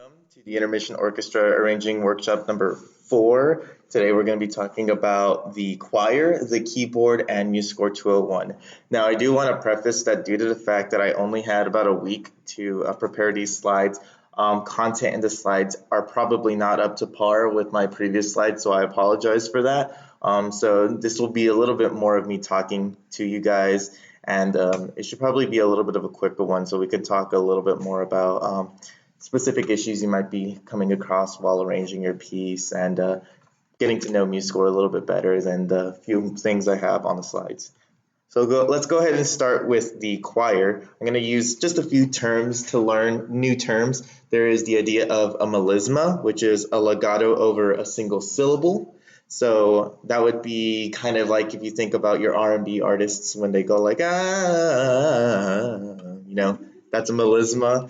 Welcome to the Intermission Orchestra Arranging Workshop number 4. Today we're going to be talking about the choir, the keyboard, and Musescore 201. Now I do want to preface that due to the fact that I only had about a week to prepare these slides, content in the slides are probably not up to par with my previous slides, so I apologize for that. So this will be a little bit more of me talking to you guys, and it should probably be a little bit of a quicker one so we can talk a little bit more about specific issues you might be coming across while arranging your piece and getting to know Musescore a little bit better than the few things I have on the slides. So let's go ahead and start with the choir. I'm going to use just a few terms to learn new terms. There is the idea of a melisma, which is a legato over a single syllable. So that would be kind of like if you think about your R&B artists when they go like, that's a melisma.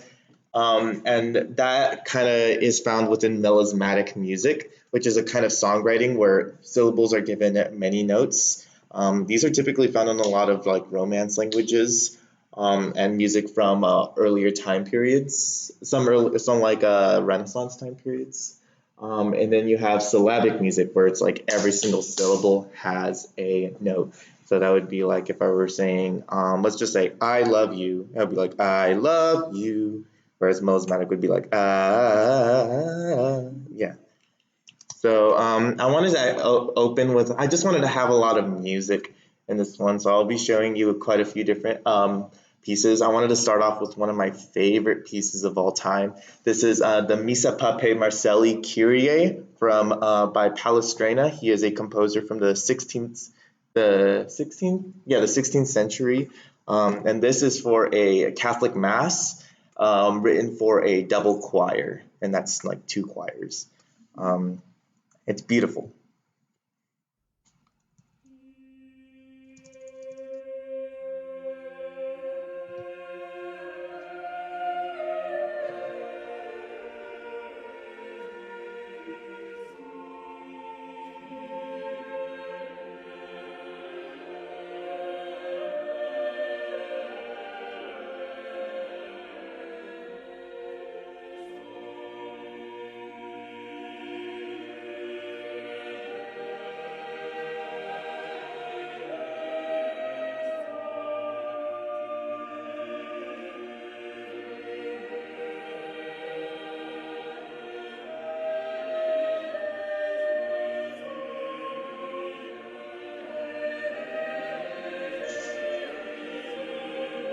And that kind of is found within melismatic music, which is a kind of songwriting where syllables are given at many notes. These are typically found in a lot of like Romance languages and music from earlier time periods, some like Renaissance time periods. And then you have syllabic music where it's like every single syllable has a note. So that would be like if I were saying, let's just say, I love you. That would be like, I love you. Whereas melismatic would be like, yeah. So I wanted to open with, I just wanted to have a lot of music in this one. So I'll be showing you quite a few different pieces. I wanted to start off with one of my favorite pieces of all time. This is the Missa Pape Marcelli Kyrie from by Palestrina. He is a composer from the 16th century. And this is for a Catholic Mass. Written for a double choir, and that's like two choirs. It's beautiful.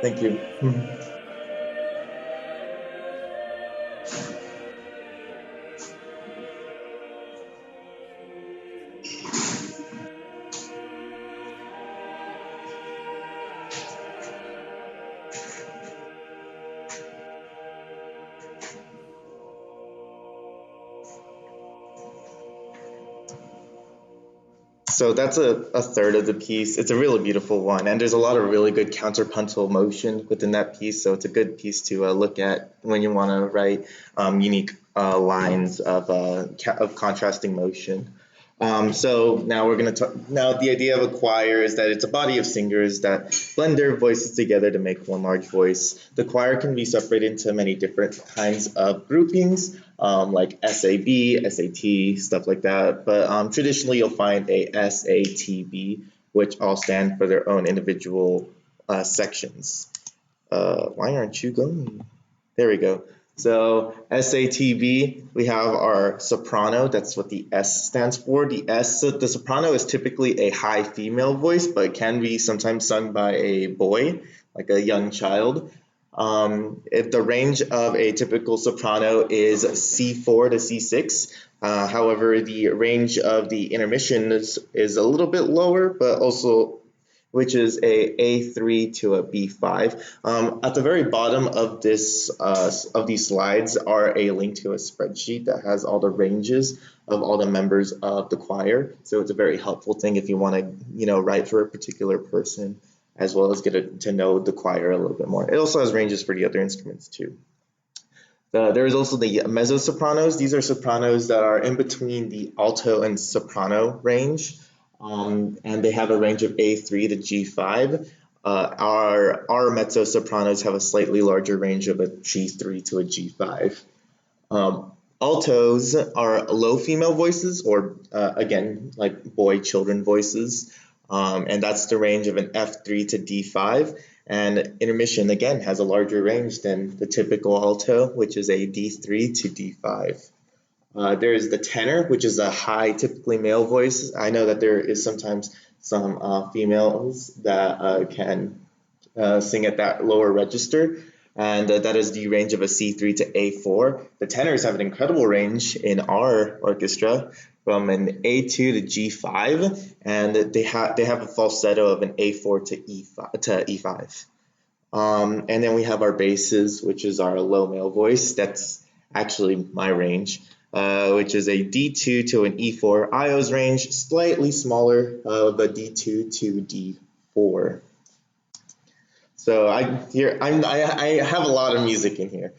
Thank you. So that's a third of the piece. It's a really beautiful one, and there's a lot of really good counterpuntal motion within that piece. So it's a good piece to look at when you want to write unique lines of contrasting motion. So now we're going to talk. Now the idea of a choir is that it's a body of singers that blend their voices together to make one large voice. The choir can be separated into many different kinds of groupings, like SAB, SAT, stuff like that. But traditionally, you'll find a SATB, which all stand for their own individual sections. Why aren't you going? There we go. So SATB, we have our soprano. That's what the S stands for. The soprano is typically a high female voice, but it can be sometimes sung by a boy, like a young child. If the range of a typical soprano is C4 to C6, however, the range of the intermission is a little bit lower, but also which is a A3 to a B5. At the very bottom of this of these slides are a link to a spreadsheet that has all the ranges of all the members of the choir. So it's a very helpful thing if you want to, write for a particular person, as well as get to know the choir a little bit more. It also has ranges for the other instruments too. There is also the mezzo-sopranos. These are sopranos that are in between the alto and soprano range. And they have a range of A3 to G5. Our mezzo sopranos have a slightly larger range of a G3 to a G5. Altos are low female voices, or again, like boy children voices, and that's the range of an F3 to D5. And intermission again has a larger range than the typical alto, which is a D3 to D5. There's the tenor, which is a high, typically male voice. I know that there is sometimes some females that can sing at that lower register, and that is the range of a C3 to A4. The tenors have an incredible range in our orchestra from an A2 to G5, and they have a falsetto of an A4 to E5. And then we have our basses, which is our low male voice. That's actually my range, which is a D2 to an E4. Io's range, slightly smaller of a D2 to D4. So I have a lot of music in here.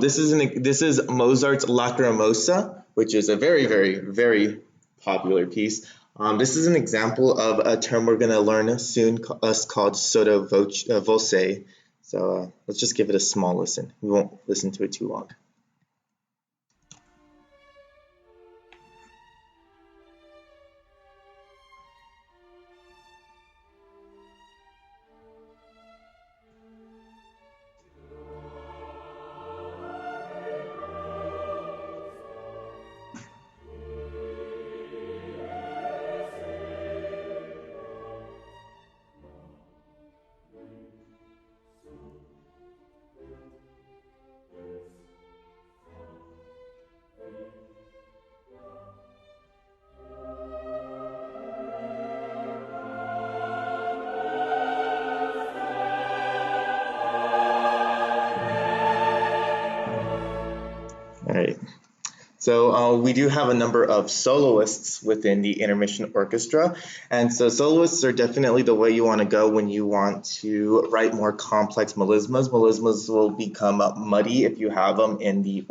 This is Mozart's Lacrimosa, which is a very, very, very popular piece. This is an example of a term we're going to learn soon called sotto voce. So let's just give it a small listen. We won't listen to it too long. All right. So we do have a number of soloists within the Intermission Orchestra, and so soloists are definitely the way you want to go when you want to write more complex melismas. Melismas will become muddy if you have them in the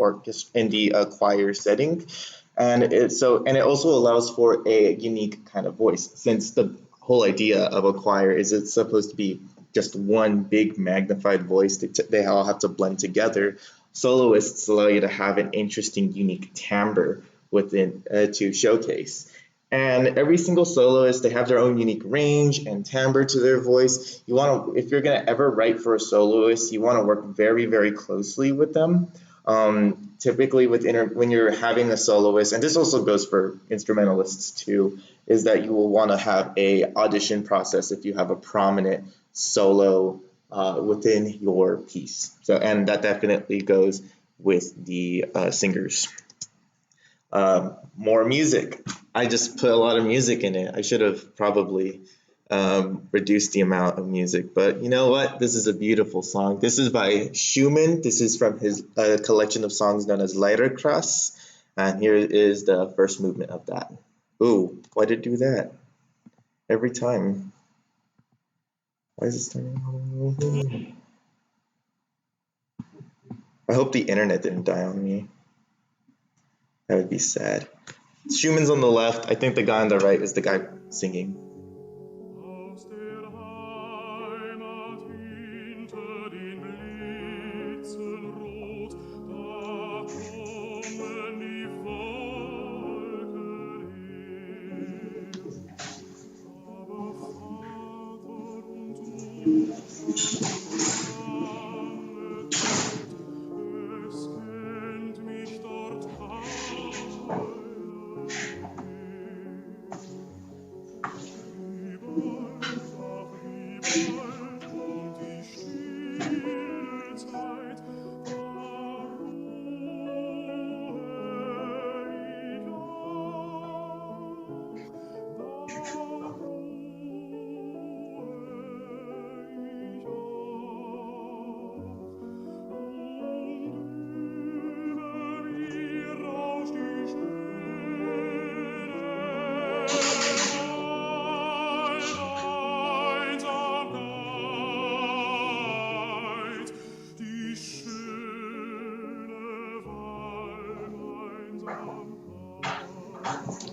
choir setting, and it also allows for a unique kind of voice, since the whole idea of a choir is it's supposed to be just one big magnified voice. They all have to blend together. Soloists allow you to have an interesting, unique timbre within to showcase. And every single soloist, they have their own unique range and timbre to their voice. If you're gonna ever write for a soloist, you want to work very, very closely with them. Typically, when you're having a soloist, and this also goes for instrumentalists too, is that you will want to have a audition process if you have a prominent solo within your piece. And that definitely goes with the singers. More music. I just put a lot of music in it. I should have probably reduced the amount of music, but you know what? This is a beautiful song. This is by Schumann. This is from his collection of songs known as Liederkreis, and here is the first movement of that. Ooh, why did it do that? Every time. Why is it starting? I hope the internet didn't die on me. That would be sad. Schumann's on the left. I think the guy on the right is the guy singing.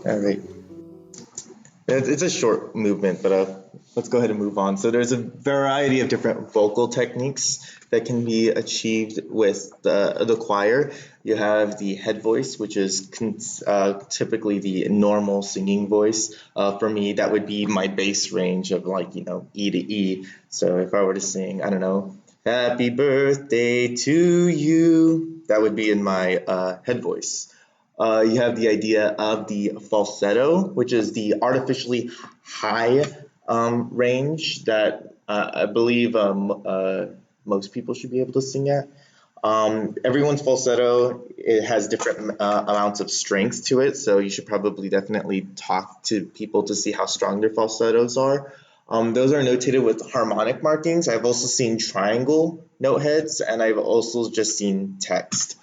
All right. It's a short movement, but let's go ahead and move on. So there's a variety of different vocal techniques that can be achieved with the choir. You have the head voice, which is typically the normal singing voice. For me, that would be my bass range of like, E to E. So if I were to sing, I don't know, happy birthday to you, that would be in my head voice. You have the idea of the falsetto, which is the artificially high range that I believe most people should be able to sing at. Everyone's falsetto, it has different amounts of strength to it, so you should probably definitely talk to people to see how strong their falsettos are. Those are notated with harmonic markings. I've also seen triangle note heads, and I've also just seen text.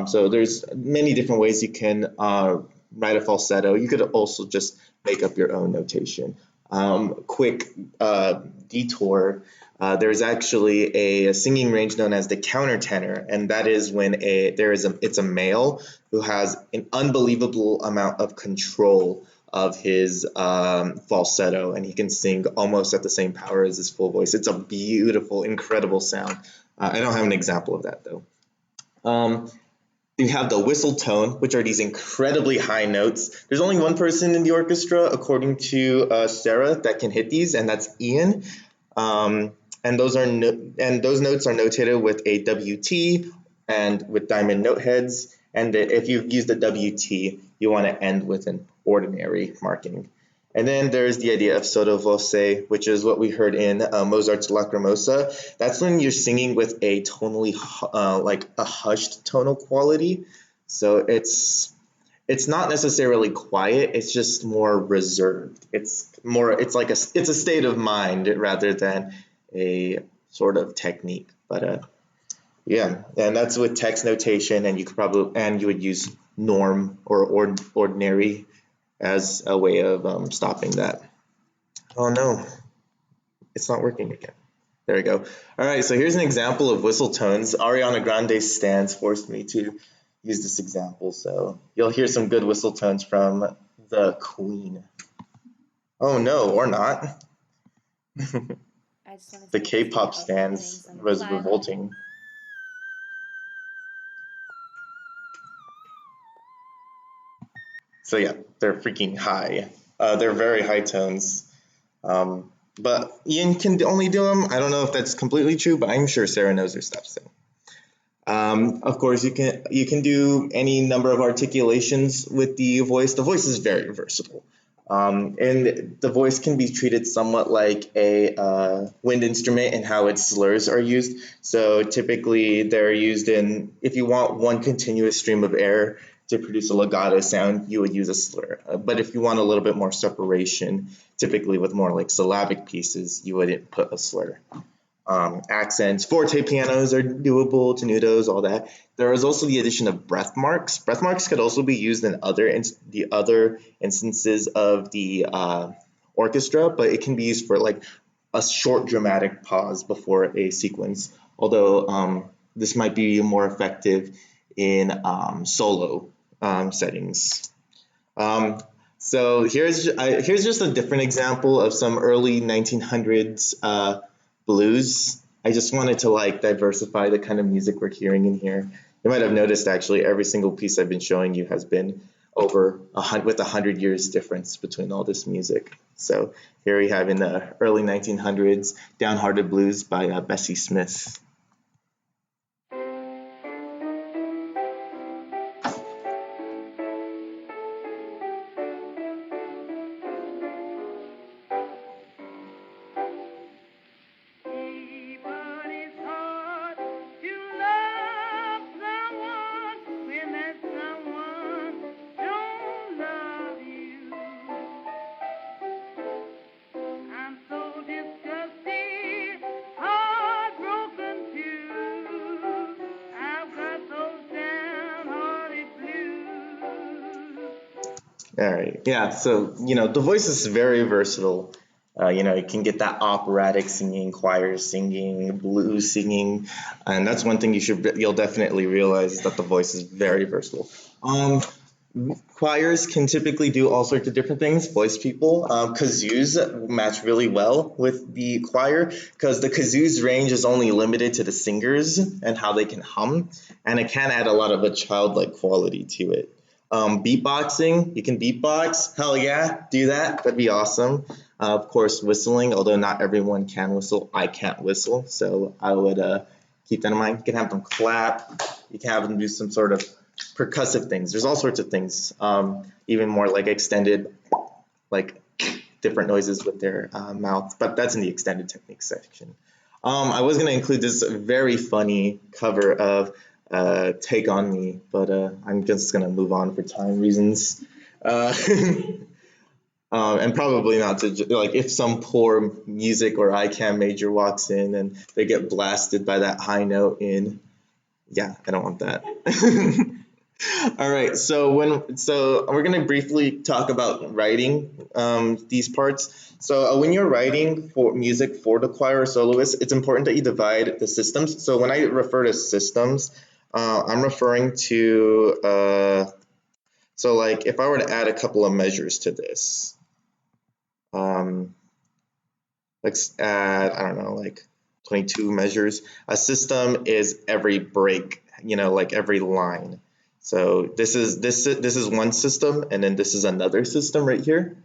So there's many different ways you can write a falsetto. You could also just make up your own notation. Quick detour. There's actually a singing range known as the countertenor, and that is when it's a male who has an unbelievable amount of control of his falsetto, and he can sing almost at the same power as his full voice. It's a beautiful, incredible sound. I don't have an example of that though. You have the whistle tone, which are these incredibly high notes. There's only one person in the orchestra, according to Sarah, that can hit these, and that's Ian. And those notes are notated with a WT and with diamond note heads. And if you use the WT, you want to end with an ordinary marking. And then there's the idea of sotto voce, which is what we heard in Mozart's Lacrimosa. That's when you're singing with a tonally, like a hushed tonal quality. So it's not necessarily quiet. It's just more reserved. It's a state of mind rather than a sort of technique. But yeah, and that's with text notation, and you would use norm or ordinary as a way of stopping that. Oh no, it's not working again. There we go. All right, so here's an example of whistle tones. Ariana Grande's stance forced me to use this example, so you'll hear some good whistle tones from the Queen. Oh no, or not. The K-pop stance was revolting. So yeah, they're freaking high. They're very high tones. But Ian can only do them. I don't know if that's completely true, but I'm sure Sarah knows her stuff. So, of course, you can do any number of articulations with the voice. The voice is very versatile, and the voice can be treated somewhat like a wind instrument in how its slurs are used. So typically, they're used if you want one continuous stream of air to produce a legato sound, you would use a slur. But if you want a little bit more separation, typically with more like syllabic pieces, you would put a slur. Accents, forte pianos are doable, tenutos, all that. There is also the addition of breath marks. Breath marks could also be used in the other instances of the orchestra, but it can be used for like a short dramatic pause before a sequence. Although this might be more effective in solo settings. So here's just a different example of some early 1900s blues. I just wanted to like diversify the kind of music we're hearing in here. You might have noticed actually every single piece I've been showing you has been with 100 years difference between all this music. So here we have in the early 1900s, Downhearted Blues by Bessie Smith. All right. Yeah. So, the voice is very versatile. You can get that operatic singing, choir singing, blues singing, and that's one thing you'll definitely realize is that the voice is very versatile. Choirs can typically do all sorts of different things, voice people. Kazoos match really well with the choir because the kazoo's range is only limited to the singers and how they can hum, and it can add a lot of a childlike quality to it. Beatboxing, you can beatbox. Hell yeah, do that. That'd be awesome. Of course, whistling, although not everyone can whistle. I can't whistle, so I would keep that in mind. You can have them clap. You can have them do some sort of percussive things. There's all sorts of things, even more like extended, like different noises with their mouth, but that's in the extended techniques section. I was going to include this very funny cover of Take On Me, but I'm just going to move on for time reasons. And probably not to, like, if some poor music or ICAM major walks in and they get blasted by that high note in, yeah, I don't want that. All right, so we're gonna briefly talk about writing these parts. So when you're writing for music for the choir or soloist, it's important that you divide the systems. So when I refer to systems, I'm referring to so like if I were to add a couple of measures to this, let's add, I don't know, like 22 measures. A system is every break, like every line. So this is one system, and then this is another system right here.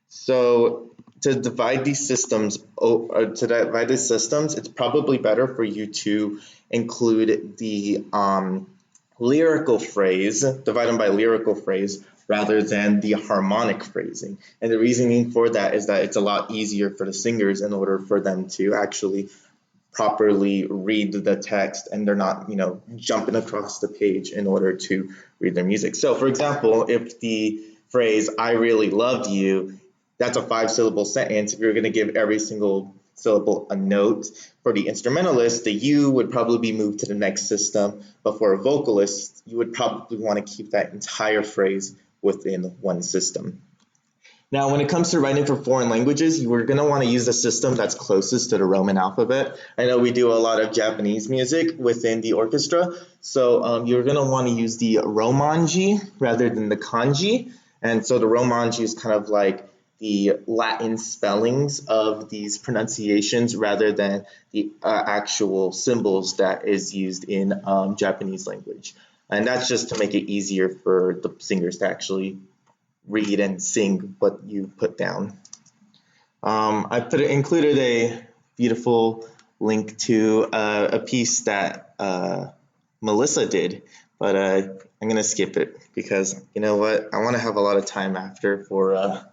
So to divide these systems, it's probably better for you to include the lyrical phrase, divide them by lyrical phrase, rather than the harmonic phrasing. And the reasoning for that is that it's a lot easier for the singers in order for them to actually properly read the text, and they're not, jumping across the page in order to read their music. So for example, if the phrase "I really loved you," that's a 5-syllable sentence. If you're going to give every single syllable a note, for the instrumentalist, the "you" would probably be moved to the next system, but for a vocalist, you would probably want to keep that entire phrase within one system. Now, when it comes to writing for foreign languages, you are going to want to use the system that's closest to the Roman alphabet. I know we do a lot of Japanese music within the orchestra, so you're going to want to use the Romanji rather than the kanji. And so the Romanji is kind of like the Latin spellings of these pronunciations rather than the actual symbols that is used in Japanese language. And that's just to make it easier for the singers to actually read and sing what you put down. I included a beautiful link to a piece that Melissa did, but I'm gonna skip it because you know what? I want to have a lot of time after for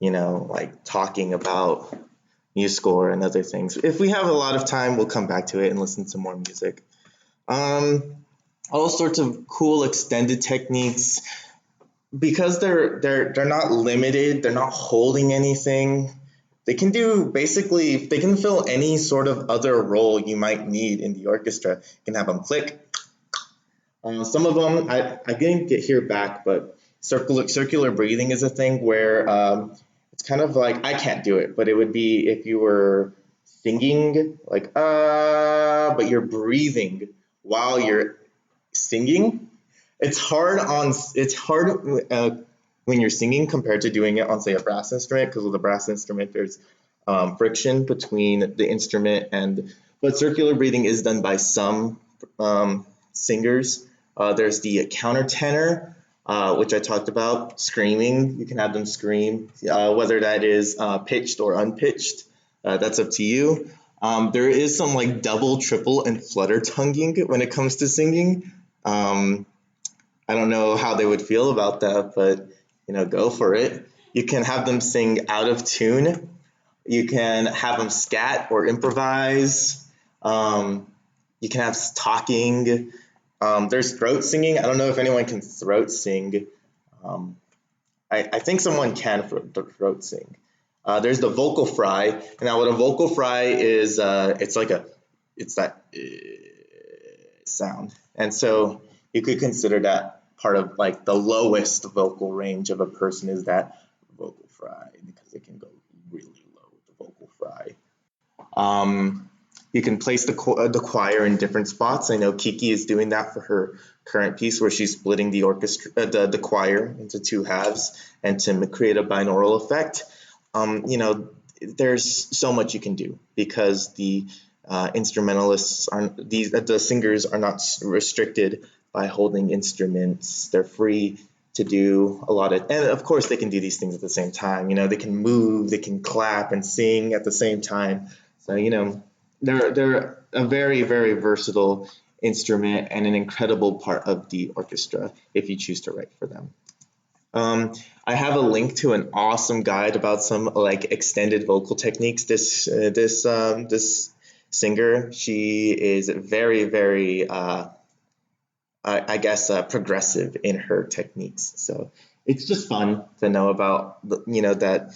like talking about Musescore and other things. If we have a lot of time, we'll come back to it and listen to more music. All sorts of cool extended techniques. Because they're not limited, they're not holding anything. They can fill any sort of other role you might need in the orchestra. You can have them click. Some of them I didn't get here back, but circular breathing is a thing where it's kind of like, I can't do it, but it would be if you were singing like but you're breathing while you're singing. It's hard when you're singing compared to doing it on, say, a brass instrument, because with a brass instrument there's friction between the instrument but circular breathing is done by some singers. There's the countertenor, which I talked about, screaming. You can have them scream, whether that is pitched or unpitched. That's up to you. There is some like double, triple, and flutter tonguing when it comes to singing. I don't know how they would feel about that, but go for it. You can have them sing out of tune. You can have them scat or improvise. You can have talking. There's throat singing. I don't know if anyone can throat sing. I think someone can throat sing. There's the vocal fry. Now, what a vocal fry is, it's that sound, and so you could consider that part of like the lowest vocal range of a person is that vocal fry, because it can go really low with the vocal fry. You can place the choir in different spots. I know Kiki is doing that for her current piece where she's splitting the orchestra, the choir into two halves and to create a binaural effect. There's so much you can do because the instrumentalists aren't the singers are not restricted by holding instruments. They're free to do a lot of, and of course they can do these things at the same time. They can move, they can clap and sing at the same time. So they're a very, very versatile instrument and an incredible part of the orchestra if you choose to write for them. I have a link to an awesome guide about some like extended vocal techniques. This singer, she is very, very I guess progressive in her techniques. So it's just fun to know about that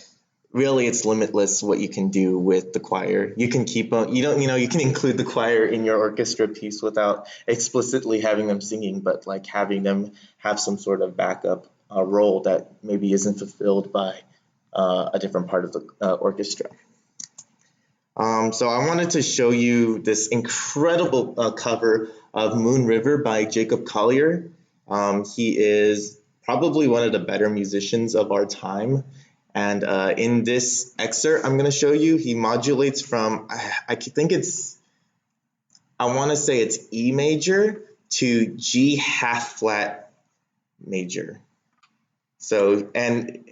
really it's limitless what you can do with the choir. You can keep on, you can include the choir in your orchestra piece without explicitly having them singing, but like having them have some sort of backup role that maybe isn't fulfilled by a different part of the orchestra. So I wanted to show you this incredible cover of Moon River by Jacob Collier. He is probably one of the better musicians of our time. And in this excerpt I'm going to show you, he modulates from, I want to say it's E major to G half flat major. So, and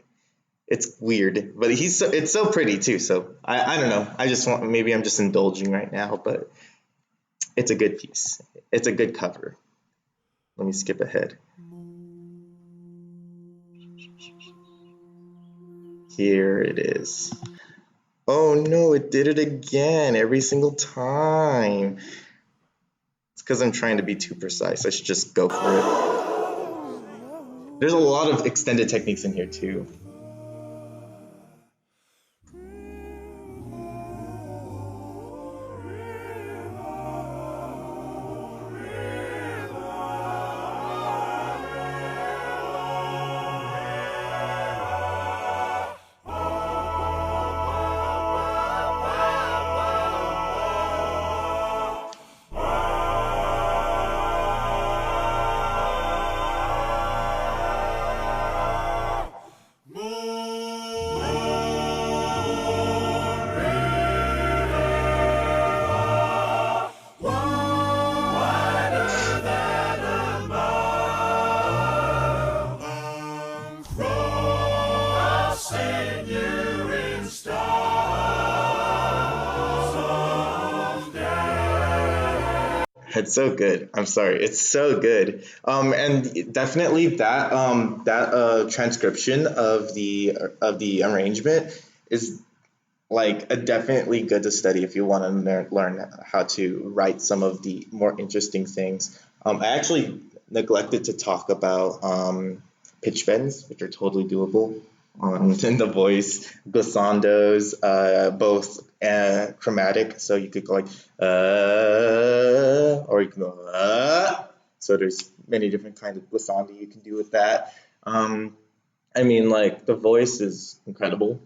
it's weird, but it's so pretty too. So I don't know. Maybe I'm just indulging right now, but it's a good piece. It's a good cover. Let me skip ahead. Here it is. Oh no, it did it again every single time. It's because I'm trying to be too precise. I should just go for it. There's a lot of extended techniques in here too. It's so good. I'm sorry. It's so good. And definitely that transcription of the arrangement is like a definitely good to study if you want to learn how to write some of the more interesting things. I actually neglected to talk about pitch bends, which are totally doable in the voice. Glissandos, both chromatic, so you could go like or you can go so there's many different kinds of glissandi you can do with that. Like the voice is incredible.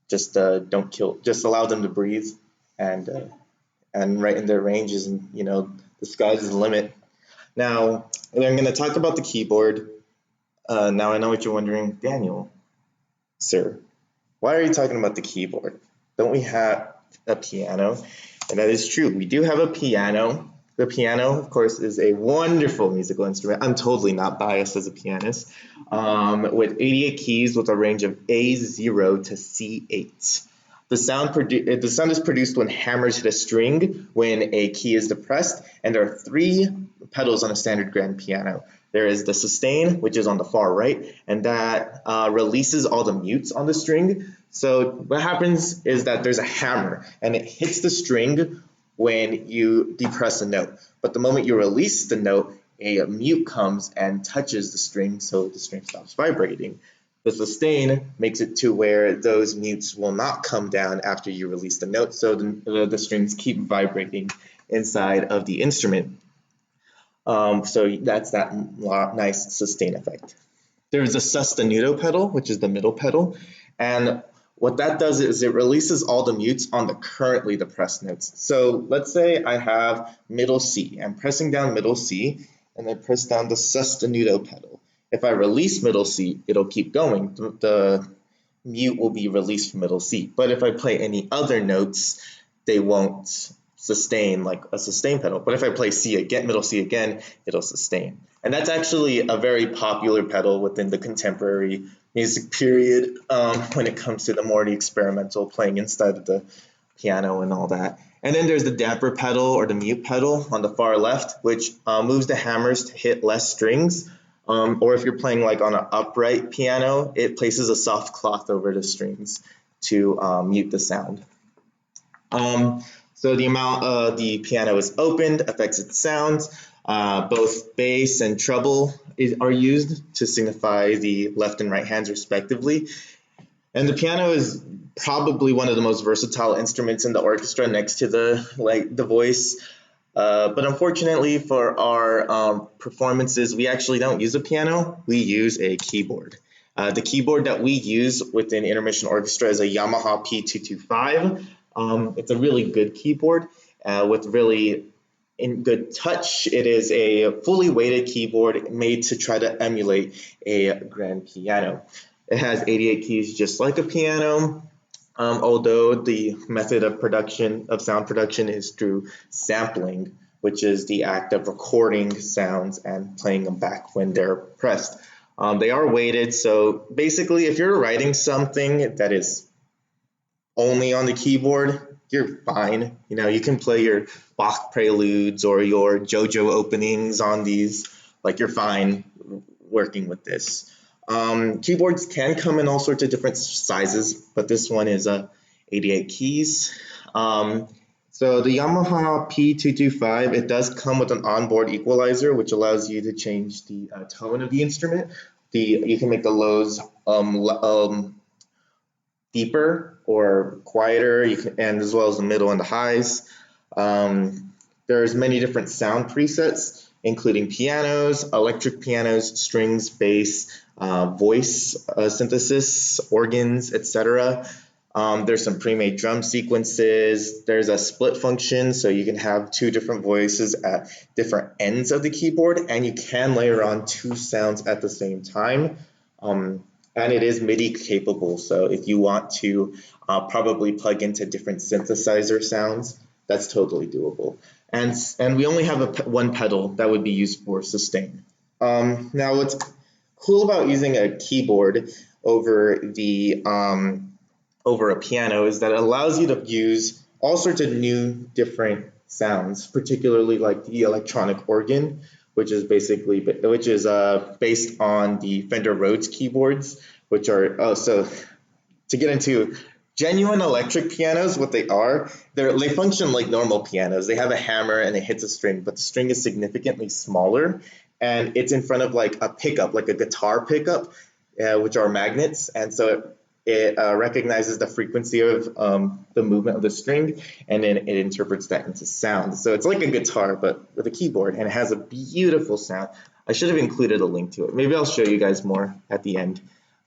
Just don't kill. Just allow them to breathe, and right in their ranges, and the sky's the limit. Now I'm going to talk about the keyboard. Now I know what you're wondering, Daniel, sir, why are you talking about the keyboard? Don't we have a piano? And that is true. We do have a piano. The piano, of course, is a wonderful musical instrument. I'm totally not biased as a pianist. With 88 keys with a range of A0 to C8. The sound is produced when hammers hit a string when a key is depressed, and there are 3 pedals on a standard grand piano. There is the sustain, which is on the far right, and that releases all the mutes on the string. So what happens is that there's a hammer, and it hits the string when you depress a note. But the moment you release the note, a mute comes and touches the string, so the string stops vibrating. The sustain makes it to where those mutes will not come down after you release the note, so the strings keep vibrating inside of the instrument. So that's that nice sustain effect. There's a sostenuto pedal, which is the middle pedal, and what that does is it releases all the mutes on the currently depressed notes. So let's say I have middle C. I'm pressing down middle C, and I press down the sostenuto pedal. If I release middle C, it'll keep going. The mute will be released from middle C. But if I play any other notes, they won't sustain like a sustain pedal. But if I play C again, middle C again, it'll sustain. And that's actually a very popular pedal within the contemporary music period when it comes to the more experimental playing inside of the piano and all that. And then there's the damper pedal or the mute pedal on the far left, which moves the hammers to hit less strings. Or if you're playing like on an upright piano, it places a soft cloth over the strings to mute the sound. So the amount the piano is opened affects its sounds. Both bass and treble are used to signify the left and right hands respectively. And the piano is probably one of the most versatile instruments in the orchestra next to the voice. But unfortunately for our performances, we actually don't use a piano, we use a keyboard. The keyboard that we use within Intermission Orchestra is a Yamaha P225. It's a really good keyboard with really good touch. It is a fully weighted keyboard made to try to emulate a grand piano. It has 88 keys just like a piano. Although the method of sound production is through sampling, which is the act of recording sounds and playing them back when they're pressed. They are weighted, so basically if you're writing something that is only on the keyboard, you're fine. You know, you can play your Bach preludes or your JoJo openings on these, like you're fine working with this. Keyboards can come in all sorts of different sizes, but this one is 88 keys. So the Yamaha P225, it does come with an onboard equalizer, which allows you to change the tone of the instrument. You can make the lows deeper or quieter, and as well as the middle and the highs. There's many different sound presets, including pianos, electric pianos, strings, bass, voice synthesis, organs, etc. There's some pre-made drum sequences. There's a split function, so you can have two different voices at different ends of the keyboard, and you can layer on two sounds at the same time. And it is MIDI capable, so if you want to probably plug into different synthesizer sounds, that's totally doable. And we only have one pedal that would be used for sustain. Now, what's cool about using a keyboard over a piano is that it allows you to use all sorts of new different sounds, particularly like the electronic organ, which is based on the Fender Rhodes keyboards, which are so to get into genuine electric pianos, what they are, they function like normal pianos. They have a hammer and it hits a string, but the string is significantly smaller, and it's in front of like a pickup, like a guitar pickup, which are magnets, and so it recognizes the frequency of the movement of the string, and then it interprets that into sound. So it's like a guitar, but with a keyboard, and it has a beautiful sound. I should have included a link to it. Maybe I'll show you guys more at the end.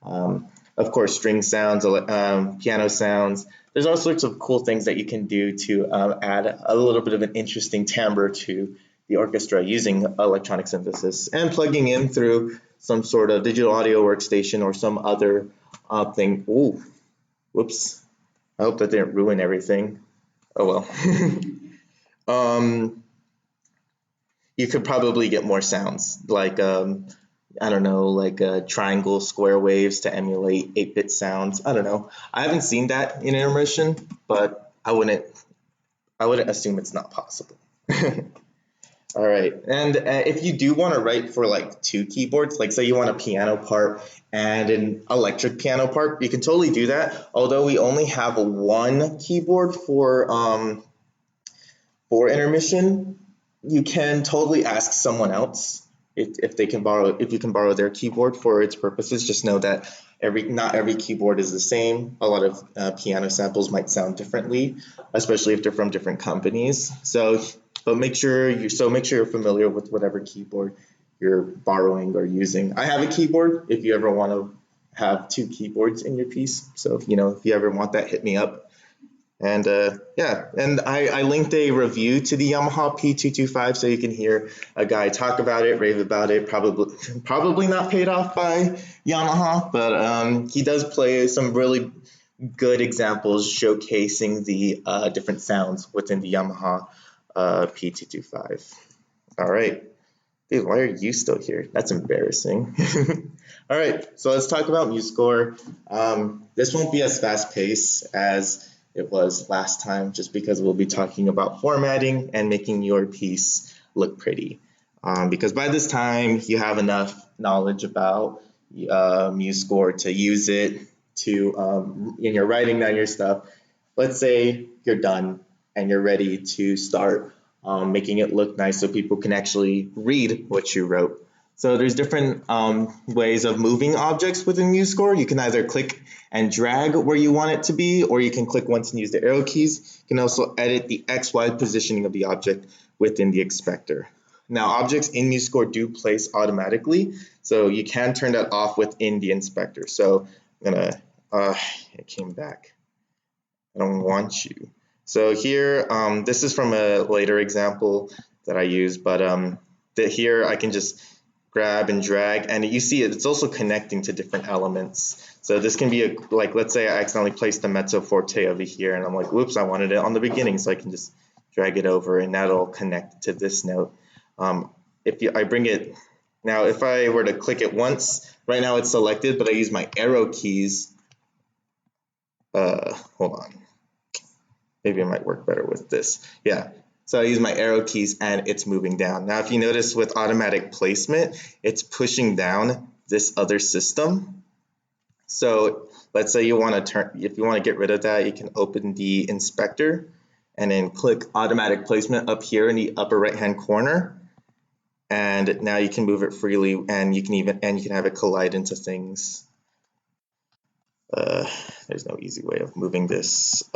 Of course, string sounds, piano sounds. There's all sorts of cool things that you can do to add a little bit of an interesting timbre to the orchestra using electronic synthesis and plugging in through some sort of digital audio workstation or some other thing. Ooh, whoops. I hope that didn't ruin everything. Oh well. You could probably get more sounds like I don't know, like triangle square waves to emulate 8-bit sounds. I don't know. I haven't seen that in Intermission, but I wouldn't assume it's not possible. All right, and if you do want to write for like two keyboards, like say you want a piano part and an electric piano part, you can totally do that. Although we only have one keyboard for Intermission, you can totally ask someone else if you can borrow their keyboard for its purposes. Just know that not every keyboard is the same. A lot of piano samples might sound differently, especially if they're from different companies. But make sure you're familiar with whatever keyboard you're borrowing or using. I have a keyboard if you ever want to have two keyboards in your piece. So if you ever want that, hit me up. And yeah, and I linked a review to the Yamaha P225 so you can hear a guy talk about it, rave about it. Probably not paid off by Yamaha, but he does play some really good examples showcasing the different sounds within the Yamaha P225. All right. Dude, why are you still here? That's embarrassing. All right, so let's talk about Musescore. This won't be as fast paced as it was last time, just because we'll be talking about formatting and making your piece look pretty. Because by this time, you have enough knowledge about Musescore to use it to, and you're writing down your stuff. Let's say you're done and you're ready to start making it look nice so people can actually read what you wrote. So there's different ways of moving objects within Musescore. You can either click and drag where you want it to be, or you can click once and use the arrow keys. You can also edit the XY positioning of the object within the inspector. Now, objects in Musescore do place automatically, so you can turn that off within the inspector. So I'm gonna, it came back. I don't want you. So here, this is from a later example that I used, but here I can just grab and drag, and you see it's also connecting to different elements. So this can be like, let's say I accidentally placed the mezzo forte over here, and I'm like, whoops, I wanted it on the beginning, so I can just drag it over, and that'll connect to this note. I bring it, now if I were to click it once, right now it's selected, but I use my arrow keys. Hold on. Maybe it might work better with this. Yeah, so I use my arrow keys and it's moving down. Now, if you notice with automatic placement, it's pushing down this other system. So let's say you want to if you want to get rid of that, you can open the inspector and then click automatic placement up here in the upper right-hand corner. And now you can move it freely, and you can have it collide into things. There's no easy way of moving this.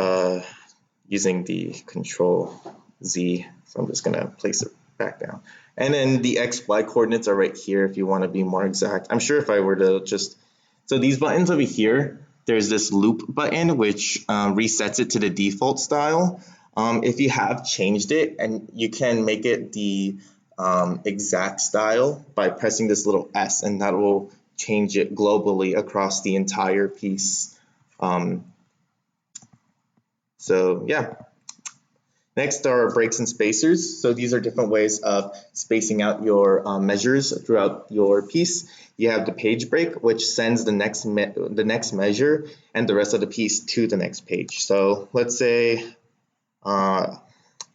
Using the Control Z, so I'm just gonna place it back down. And then the XY coordinates are right here if you want to be more exact. I'm sure if I were to just, so these buttons over here, there's this loop button which resets it to the default style. If you have changed it, and you can make it the exact style by pressing this little S, and that will change it globally across the entire piece. So yeah, next are breaks and spacers. So these are different ways of spacing out your measures throughout your piece. You have the page break, which sends the next measure and the rest of the piece to the next page. So let's say I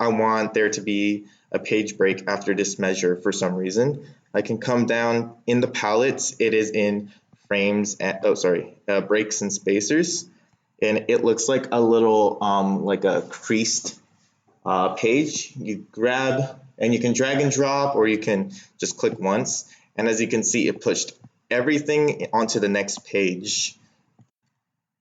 want there to be a page break after this measure for some reason. I can come down in the palettes. It is in frames and breaks and spacers. And it looks like a little like a creased page. You grab and you can drag and drop, or you can just click once, and as you can see, it pushed everything onto the next page.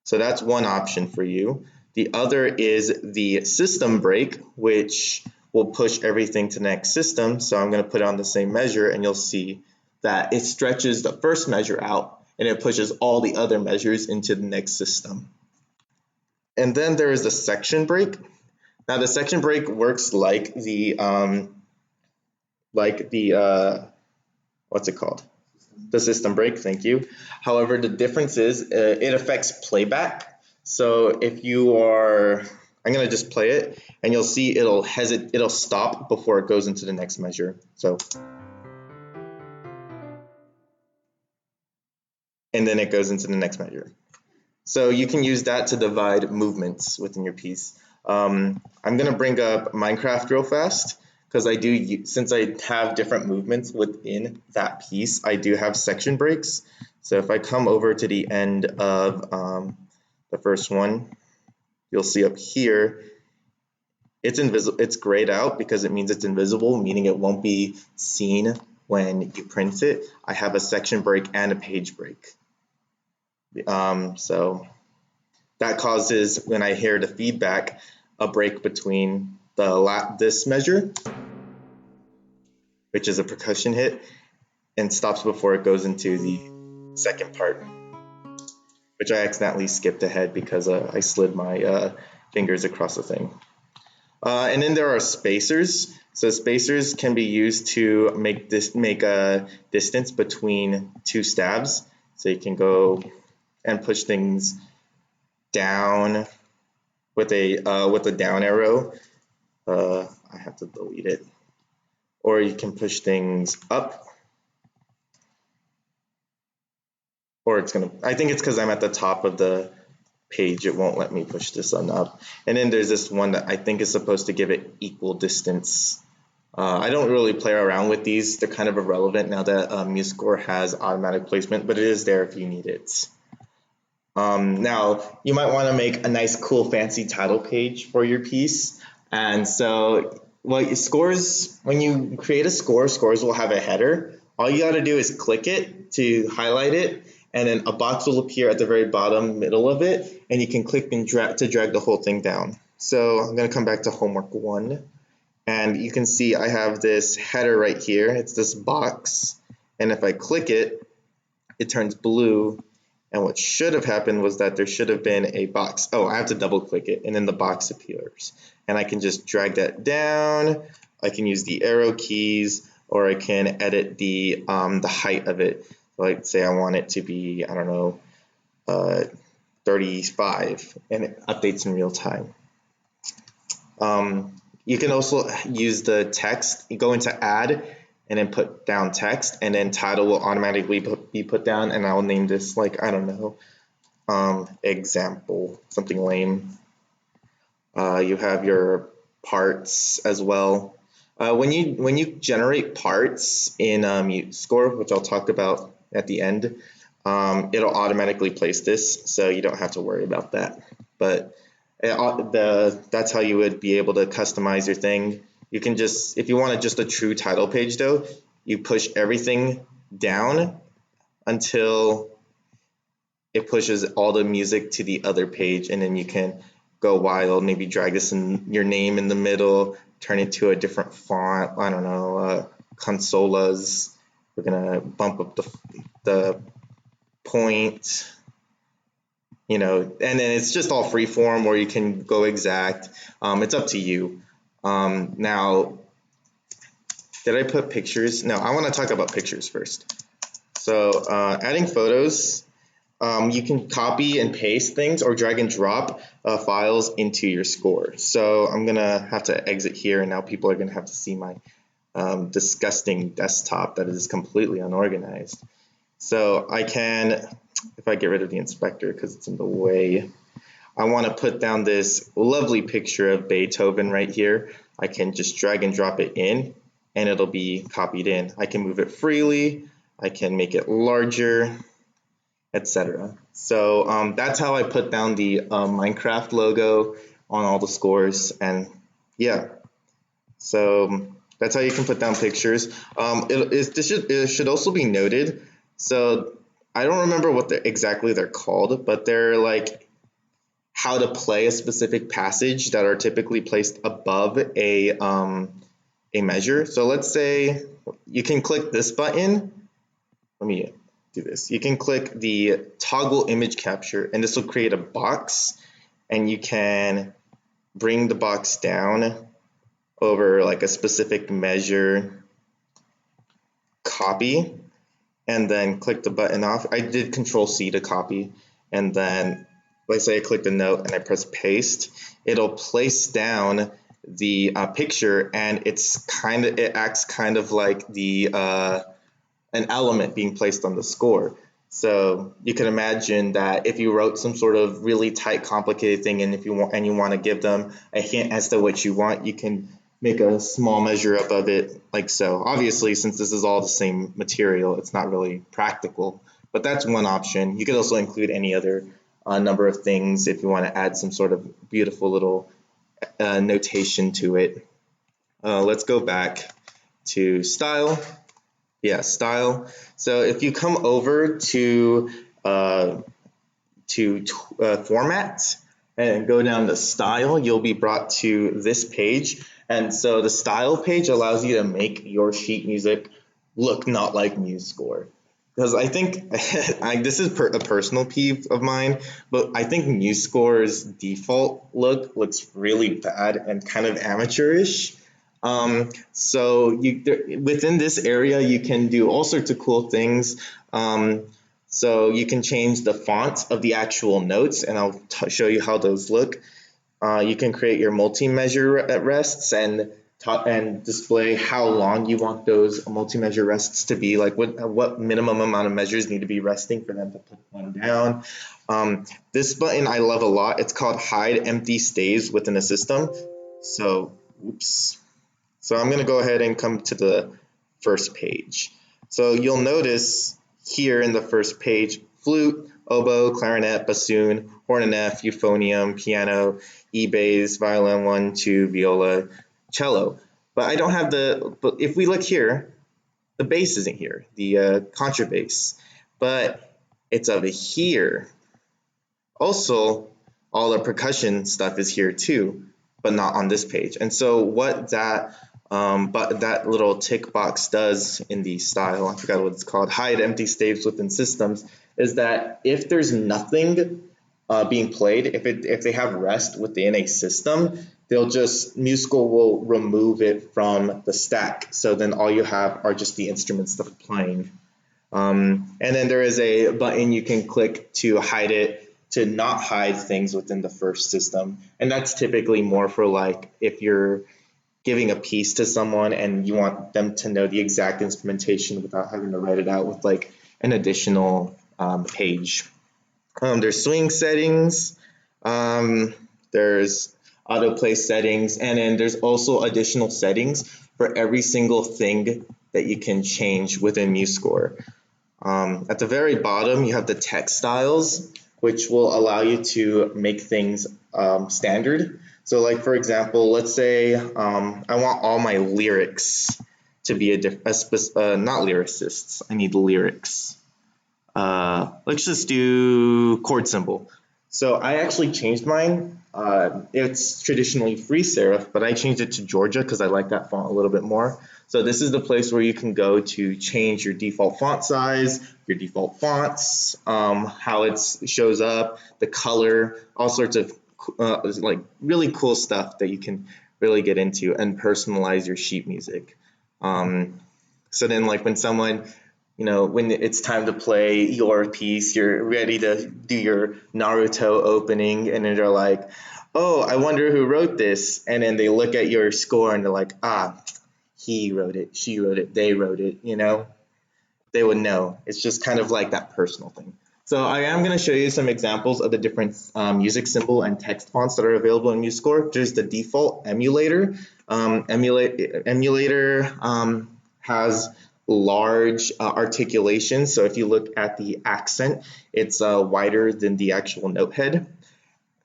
So that's one option for you. The other is the system break, which will push everything to the next system. So I'm going to put it on the same measure, and you'll see that it stretches the first measure out and it pushes all the other measures into the next system. And then there is the section break. Now the section break works like the what's it called? The system break. Thank you. However, the difference is it affects playback. So if you are, I'm gonna just play it, and you'll see it'll stop before it goes into the next measure. So, and then it goes into the next measure. So you can use that to divide movements within your piece. I'm going to bring up Minecraft real fast, because since I have different movements within that piece, I do have section breaks. So if I come over to the end of the first one, you'll see up here, it's invisible. It's grayed out because it means it's invisible, meaning it won't be seen when you print it. I have a section break and a page break. So that causes, when I hear the feedback, a break between this measure, which is a percussion hit, and stops before it goes into the second part, which I accidentally skipped ahead because I slid my fingers across the thing. And then there are spacers. So spacers can be used to make a distance between two stabs. So you can go and push things down with a down arrow. I have to delete it. Or you can push things up. Or I think it's because I'm at the top of the page, it won't let me push this one up. And then there's this one that I think is supposed to give it equal distance. I don't really play around with these. They're kind of irrelevant now that Musescore has automatic placement, but it is there if you need it. Now, you might want to make a nice, cool, fancy title page for your piece. And so, when you create a score, scores will have a header. All you got to do is click it to highlight it, and then a box will appear at the very bottom middle of it, and you can click and drag the whole thing down. So I'm going to come back to homework 1, and you can see I have this header right here. It's this box, and if I click it, it turns blue, and what should have happened was that there should have been a box. Oh, I have to double click it, and then the box appears, and I can just drag that down. I can use the arrow keys, or I can edit the height of it. Like, say I want it to be, I don't know, 35, and it updates in real time. You can also use the text. You go into add and then put down text, and then title will automatically be put down, and I'll name this, like, I don't know, example, something lame. You have your parts as well. When you generate parts in Musescore, which I'll talk about at the end, it'll automatically place this, so you don't have to worry about that. But that's how you would be able to customize your thing. You can just, if you want just a true title page though, you push everything down until it pushes all the music to the other page, and then you can go wild, maybe drag this in your name in the middle, turn it to a different font, I don't know, Consolas. We're gonna bump up the point, you know, and then it's just all freeform, or you can go exact. It's up to you. Now, did I put pictures? No, I want to talk about pictures first. So adding photos, you can copy and paste things or drag and drop files into your score. So I'm gonna have to exit here, and now people are gonna have to see my disgusting desktop that is completely unorganized. So I can, if I get rid of the inspector because it's in the way, I want to put down this lovely picture of Beethoven right here. I can just drag and drop it in, and it'll be copied in. I can move it freely, I can make it larger, etc. So that's how I put down the Minecraft logo on all the scores, and yeah, so that's how you can put down pictures. It should also be noted, so I don't remember what exactly they're called, but they're like how to play a specific passage that are typically placed above a measure. So let's say you can click this button. Let me do this. You can click the toggle image capture, and this will create a box, and you can bring the box down over like a specific measure, copy, and then click the button off. I did Control C to copy, and then let's say I click the note and I press paste, it'll place down the picture, and it acts kind of like the an element being placed on the score. So you can imagine that if you wrote some sort of really tight, complicated thing, and you want to give them a hint as to what you want, you can make a small measure above it, like so. Obviously, since this is all the same material, it's not really practical, but that's one option. You could also include any other number of things if you want to add some sort of beautiful little notation to it. Let's go back to style. Yeah, style. So if you come over to format and go down to style, you'll be brought to this page. And so the style page allows you to make your sheet music look not like Musescore. because I think this is a personal peeve of mine, but I think Musescore's default look looks really bad and kind of amateurish. So within this area, you can do all sorts of cool things. So you can change the font of the actual notes, and I'll show you how those look. You can create your multi-measure rests and display how long you want those multi-measure rests to be, like what minimum amount of measures need to be resting for them to put one down. This button I love a lot. It's called Hide Empty Staves within a system. So, oops. So I'm going to go ahead and come to the first page. So you'll notice here in the first page, flute, oboe, clarinet, bassoon, horn and F, euphonium, piano, e-bass, violin 1, 2, viola, cello. But I don't have but if we look here, the bass isn't here, the contrabass, but it's over here. Also, all the percussion stuff is here too, but not on this page. And so what that little tick box does in the style, I forgot what it's called, hide empty staves within systems, is that if there's nothing being played, if they have rest within a system, Musescore will remove it from the stack. So then all you have are just the instruments that are playing. And then there is a button you can click to hide it, to not hide things within the first system. And that's typically more for like if you're giving a piece to someone and you want them to know the exact instrumentation without having to write it out with like an additional page. There's swing settings, there's autoplay settings, and then there's also additional settings for every single thing that you can change within Musescore. At the very bottom, you have the text styles, which will allow you to make things standard. So like, for example, let's say I want all my lyrics to be not lyricists, I need lyrics. Let's just do chord symbol. So I actually changed mine. It's traditionally free serif, but I changed it to Georgia because I like that font a little bit more. So this is the place where you can go to change your default font size, your default fonts, how it shows up, the color, all sorts of like really cool stuff that you can really get into and personalize your sheet music. So then like when someone, when it's time to play your piece, you're ready to do your Naruto opening, and then they're like, oh, I wonder who wrote this. And then they look at your score and they're like, he wrote it, she wrote it, they wrote it, they would know. It's just kind of like that personal thing. So I am going to show you some examples of the different music symbol and text fonts that are available in Musescore. There's the default emulator. Emulator has large articulation. So if you look at the accent, it's wider than the actual note head,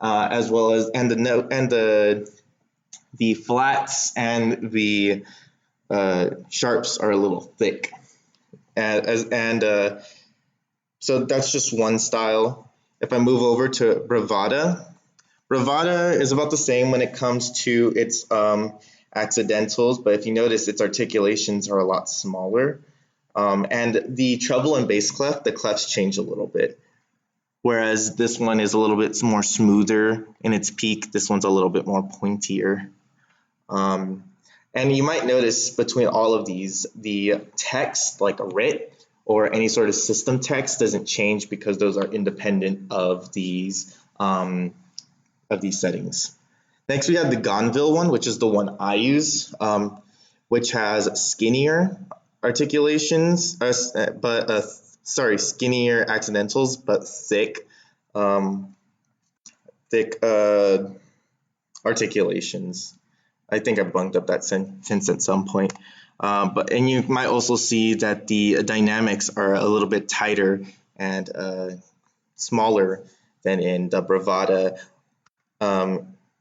as well as the flats and the sharps are a little thick. So that's just one style. If I move over to bravada, bravada is about the same when it comes to its accidentals, but if you notice, its articulations are a lot smaller. And the treble and bass clef, the clefs change a little bit. Whereas this one is a little bit more smoother in its peak. This one's a little bit more pointier. And you might notice between all of these, the text, like a writ or any sort of system text, doesn't change because those are independent of these settings. Next, we have the Gonville one, which is the one I use, which has skinnier articulations, skinnier accidentals, but thick articulations. I think I bunked up that sentence at some point. And you might also see that the dynamics are a little bit tighter and smaller than in the bravada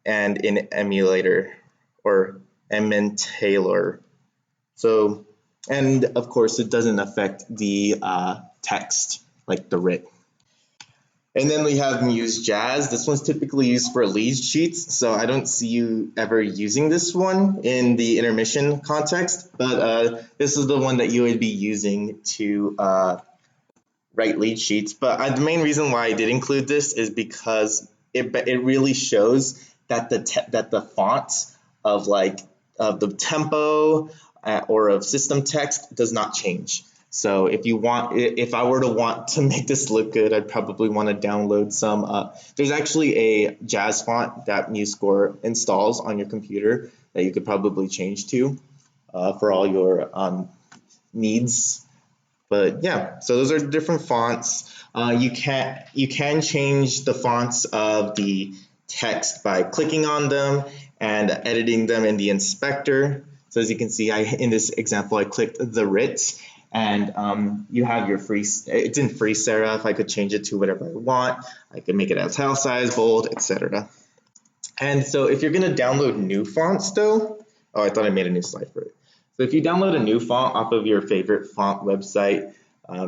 and in emulator or emmentaler. So, and of course, it doesn't affect the text like the writ. And then we have Muse Jazz. This one's typically used for lead sheets, so I don't see you ever using this one in the intermission context, but this is the one that you would be using to write lead sheets. But the main reason why I did include this is because it really shows that that the fonts of of the tempo or of system text does not change. So if I were to want to make this look good, I'd probably want to download some. There's actually a jazz font that Musescore installs on your computer that you could probably change to for all your needs. But yeah, so those are different fonts. You can change the fonts of the text by clicking on them and editing them in the inspector. So as you can see, in this example, I clicked the Ritz, and you have your free. It's in free serif. I could change it to whatever I want. I could make it italicized, bold, etc. And so if you're going to download new fonts, though, oh, I thought I made a new slide for it. So if you download a new font off of your favorite font website,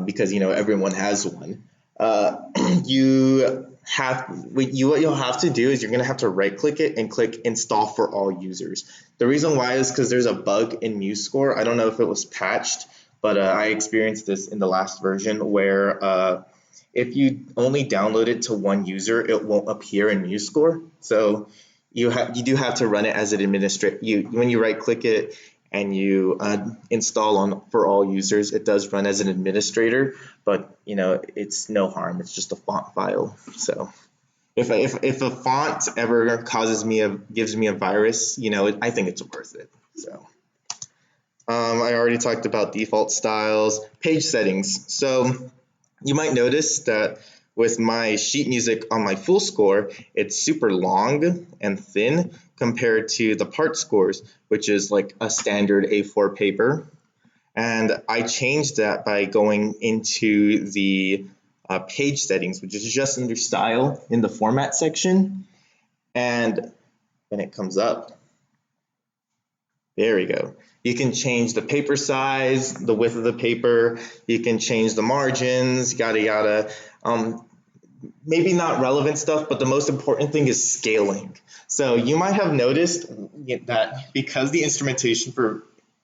because everyone has one, what you'll have to do is you're going to have to right click it and click install for all users. The reason why is because there's a bug in Musescore. I don't know if it was patched, but I experienced this in the last version where if you only download it to one user, it won't appear in Musescore. So you do have to run it as an administrator. When you right click it and you install on for all users, it does run as an administrator, but it's no harm. It's just a font file. So if a font ever gives me a virus, I think it's worth it. So I already talked about default styles, page settings. So you might notice that with my sheet music on my full score, it's super long and thin compared to the part scores, which is like a standard A4 paper. And I changed that by going into the page settings, which is just under style in the format section. And when it comes up, there we go. You can change the paper size, the width of the paper. You can change the margins, yada yada. Maybe not relevant stuff, but the most important thing is scaling. So you might have noticed that because the instrumentation for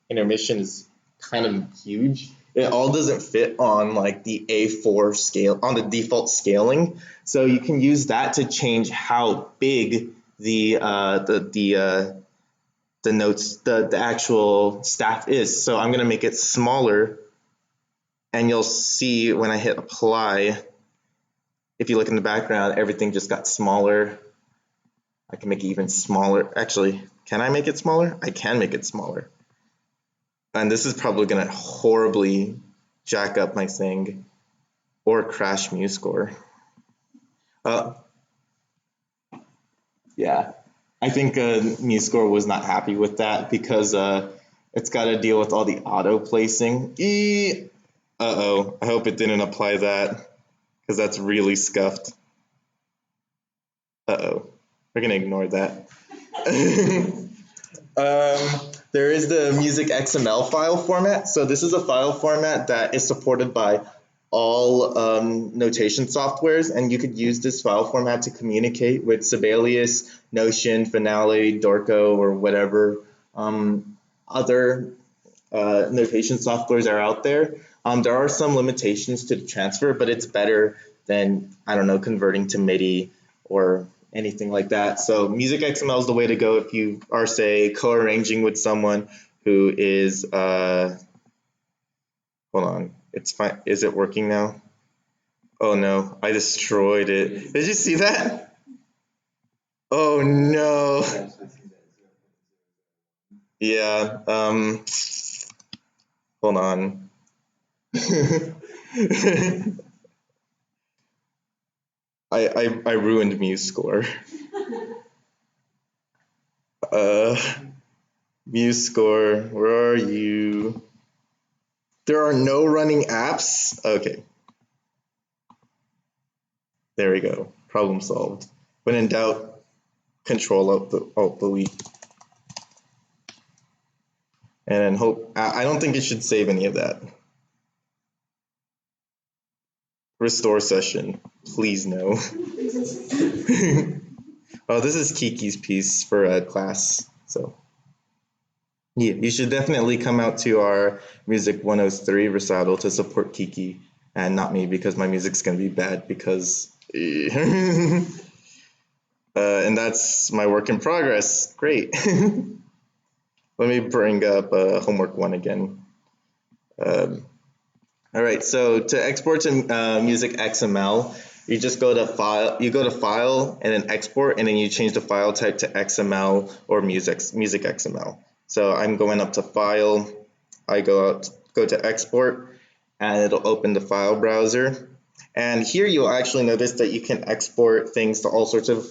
intermission is kind of huge, it all doesn't fit on like the A4 scale, on the default scaling. So you can use that to change how big the notes, the actual staff is. So I'm going to make it smaller, and you'll see when I hit apply, if you look in the background, everything just got smaller. I can make it even smaller. Actually, can I make it smaller? I can make it smaller. And this is probably going to horribly jack up my thing or crash Musescore. Yeah. I think Musescore was not happy with that because it's got to deal with all the auto placing. Uh-oh, I hope it didn't apply that because that's really scuffed. Uh-oh, we're going to ignore that. There is the music XML file format. So this is a file format that is supported by all notation softwares, and you could use this file format to communicate with Sibelius, Notion, Finale, Dorco, or whatever other notation softwares are out there. There are some limitations to the transfer, but it's better than, I don't know, converting to MIDI or anything like that. So Music XML is the way to go if you are, say, co-arranging with someone who is, hold on, it's fine. Is it working now? Oh no, I destroyed it. Did you see that? Oh no. Yeah, hold on. I ruined Musescore. Musescore, where are you? There are no running apps? Okay. There we go. Problem solved. When in doubt, Control Alt Delete. And then hope. I don't think it should save any of that. Restore session. Please no. Oh, this is Kiki's piece for class. So yeah, you should definitely come out to our Music 103 recital to support Kiki and not me because my music's gonna be bad because and that's my work in progress. Great. Let me bring up homework 1 again. All right, so to export to music XML, you just go to file and then export, and then you change the file type to XML or music XML. So I'm going up to file, I go to export, and it'll open the file browser. And here you'll actually notice that you can export things to all sorts of,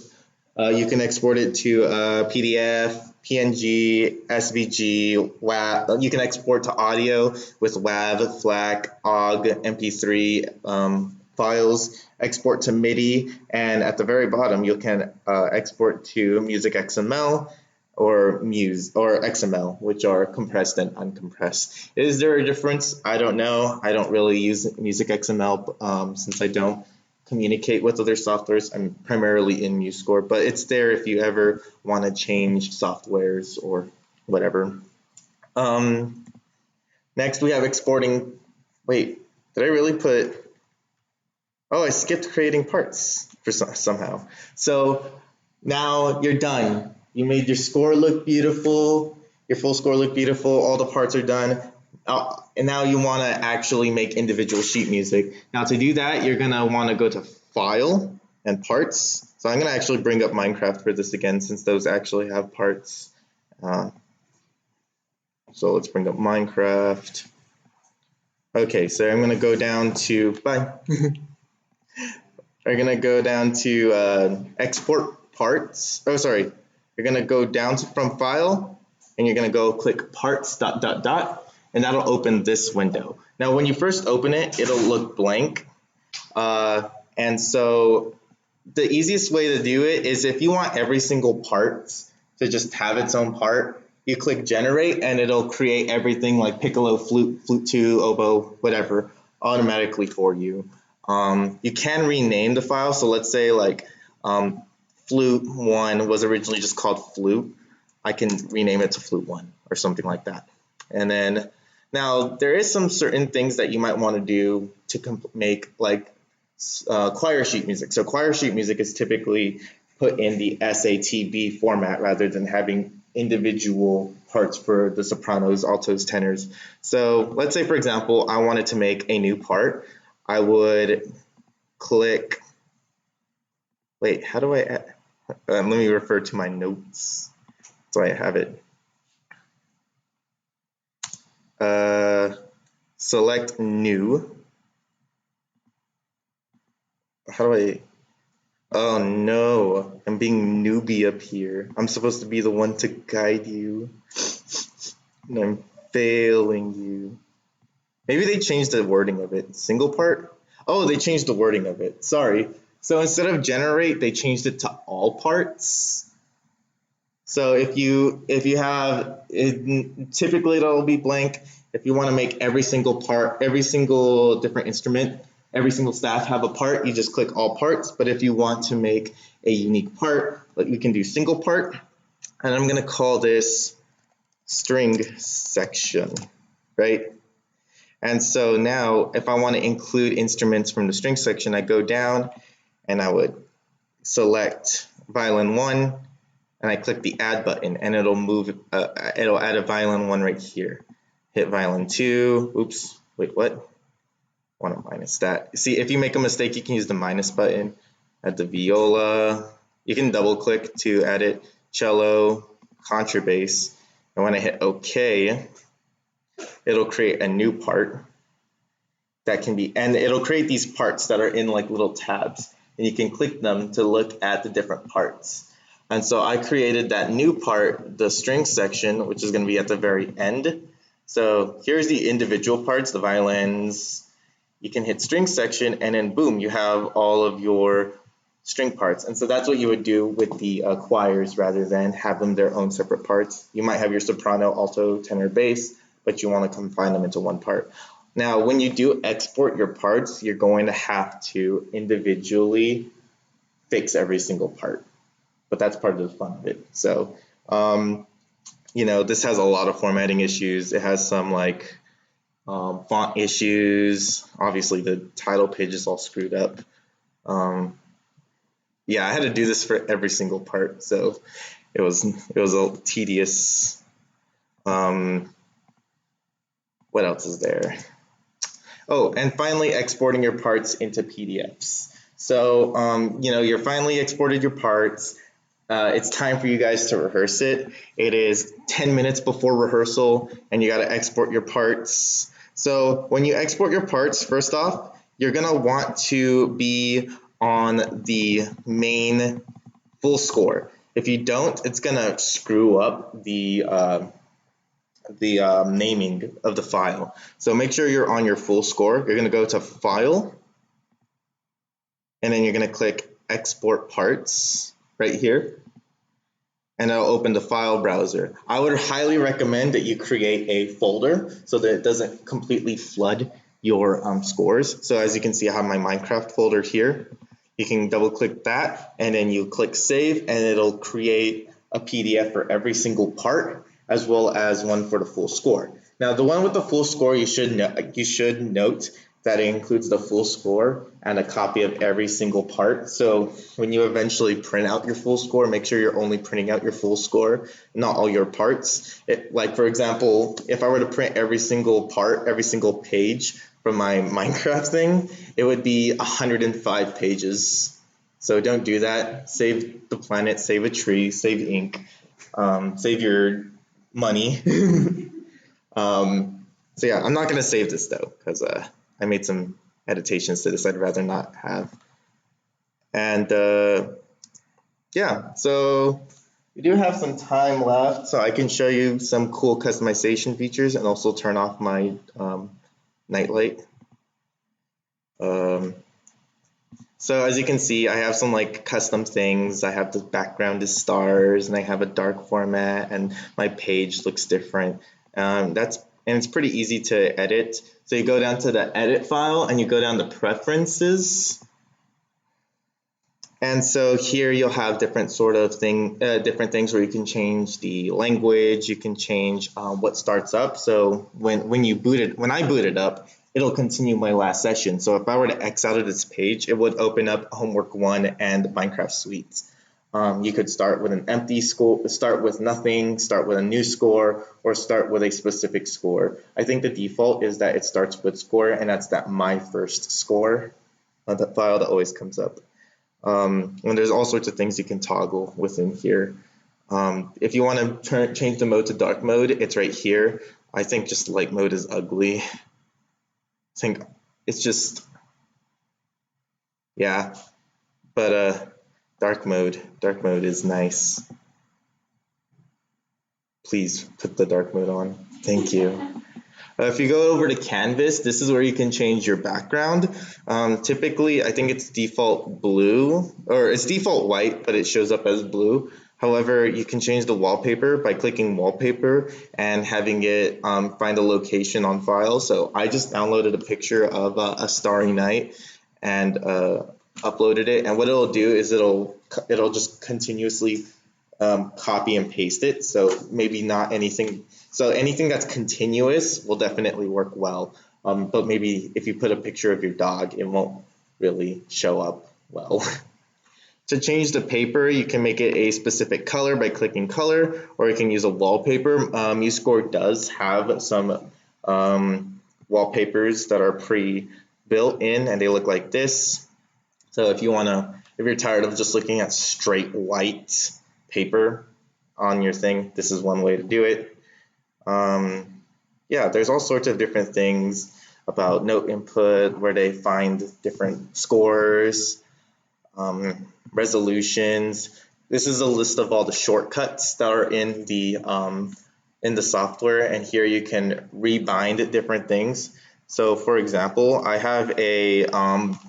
you can export it to PDF, PNG, SVG, WAV. You can export to audio with WAV, FLAC, OGG, MP3 files, export to MIDI, and at the very bottom you can export to music XML or XML, which are compressed and uncompressed. Is there a difference? I don't know. I don't really use music XML since I don't communicate with other softwares. I'm primarily in Musescore, but it's there if you ever want to change softwares or whatever. Next we have exporting. Wait, did I really put? Oh, I skipped creating parts for somehow. So now you're done. You made your score look beautiful. Your full score look beautiful. All the parts are done. And now you want to actually make individual sheet music. Now to do that, you're going to want to go to File and Parts. So I'm going to actually bring up Minecraft for this again since those actually have parts. So let's bring up Minecraft. Okay, so I'm going to go down to, We're going to go down to Export Parts. Oh, sorry. You're going to go down from File, and you're going to go click Parts ... and that'll open this window. Now, when you first open it, it'll look blank. And so the easiest way to do it is if you want every single part to just have its own part, you click Generate, and it'll create everything like piccolo, flute, flute 2, oboe, whatever, automatically for you. You can rename the file. So let's say like flute 1 was originally just called flute. I can rename it to flute 1 or something like that. And then now there is some certain things that you might want to do to make like choir sheet music. So choir sheet music is typically put in the SATB format rather than having individual parts for the sopranos, altos, tenors. So let's say, for example, I wanted to make a new part. I would click, wait, how do I add? Let me refer to my notes so I have it. Select new. How do I? Oh no, I'm being newbie up here. I'm supposed to be the one to guide you, and I'm failing you. Maybe they changed the wording of it. Single part? Oh, they changed the wording of it. Sorry. So instead of generate, they changed it to all parts. So if you have it, typically it'll be blank. If you want to make every single part, every single different instrument, every single staff have a part, you just click all parts. But if you want to make a unique part, like we can do single part, and I'm going to call this string section, right? And so now if I want to include instruments from the string section, I go down and I would select violin 1 and I click the add button, and it'll move, it'll add a violin 1 right here. Hit violin 2, oops, wait, what? I want to minus that. See, if you make a mistake, you can use the minus button. Add the viola, you can double click to add it, cello, contrabass, and when I hit OK, it'll create a new part that can be, and it'll create these parts that are in like little tabs, and you can click them to look at the different parts. And so I created that new part, the string section, which is going to be at the very end. So here's the individual parts, the violins. You can hit string section, and then boom, you have all of your string parts. And so that's what you would do with the choirs rather than have them their own separate parts. You might have your soprano, alto, tenor, bass, but you want to combine them into one part. Now, when you do export your parts, you're going to have to individually fix every single part. But that's part of the fun of it. So, you know, this has a lot of formatting issues. It has some like font issues. Obviously, the title page is all screwed up. Yeah, I had to do this for every single part, so it was a tedious. What else is there? Oh, and finally, exporting your parts into PDFs. So, you're finally exported your parts. It's time for you guys to rehearse it. It is 10 minutes before rehearsal, and you got to export your parts. So when you export your parts, first off, you're going to want to be on the main full score. If you don't, it's going to screw up the naming of the file. So make sure you're on your full score. You're going to go to File, and then you're going to click Export Parts right here, and it'll open the file browser. I would highly recommend that you create a folder so that it doesn't completely flood your scores. So as you can see, I have my Minecraft folder here. You can double click that, and then you click Save, and it'll create a PDF for every single part, as well as one for the full score. Now, the one with the full score, you should note that it includes the full score and a copy of every single part. So when you eventually print out your full score, make sure you're only printing out your full score, not all your parts. Like, for example, if I were to print every single part, every single page from my Minecraft thing, it would be 105 pages. So don't do that. Save the planet, save a tree, save ink, save your money. So yeah, I'm not going to save this though, because I made some editations to this I'd rather not have. And yeah, so we do have some time left, so I can show you some cool customization features and also turn off my nightlight. So as you can see, I have some like custom things. I have the background is stars, and I have a dark format, and my page looks different. And it's pretty easy to edit. So you go down to the edit file, and you go down to preferences. And so here you'll have different sort of different things where you can change the language, you can change what starts up. So when I boot it up, it'll continue my last session. So if I were to X out of this page, it would open up Homework 1 and Minecraft Suites. You could start with an empty score, start with nothing, start with a new score, or start with a specific score. I think the default is that it starts with score, and that's that my first score, the file that always comes up. And there's all sorts of things you can toggle within here. If you want to change the mode to dark mode, it's right here. I think just light mode is ugly. I think it's just, yeah, but dark mode is nice. Please put the dark mode on. Thank you. If you go over to Canvas, this is where you can change your background. Typically, I think it's default blue, or it's default white, but it shows up as blue. However, you can change the wallpaper by clicking wallpaper and having it find a location on file. So I just downloaded a picture of a starry night and uploaded it. And what it'll do is it'll just continuously copy and paste it. So maybe not anything. So anything that's continuous will definitely work well. But maybe if you put a picture of your dog, it won't really show up well. To change the paper, you can make it a specific color by clicking color, or you can use a wallpaper. Musescore does have some wallpapers that are pre-built in, and they look like this. So if you're tired of just looking at straight white paper on your thing, this is one way to do it. Yeah, there's all sorts of different things about note input, where they find different scores, resolutions. This is a list of all the shortcuts that are in the software, and here you can rebind different things. So for example, I have a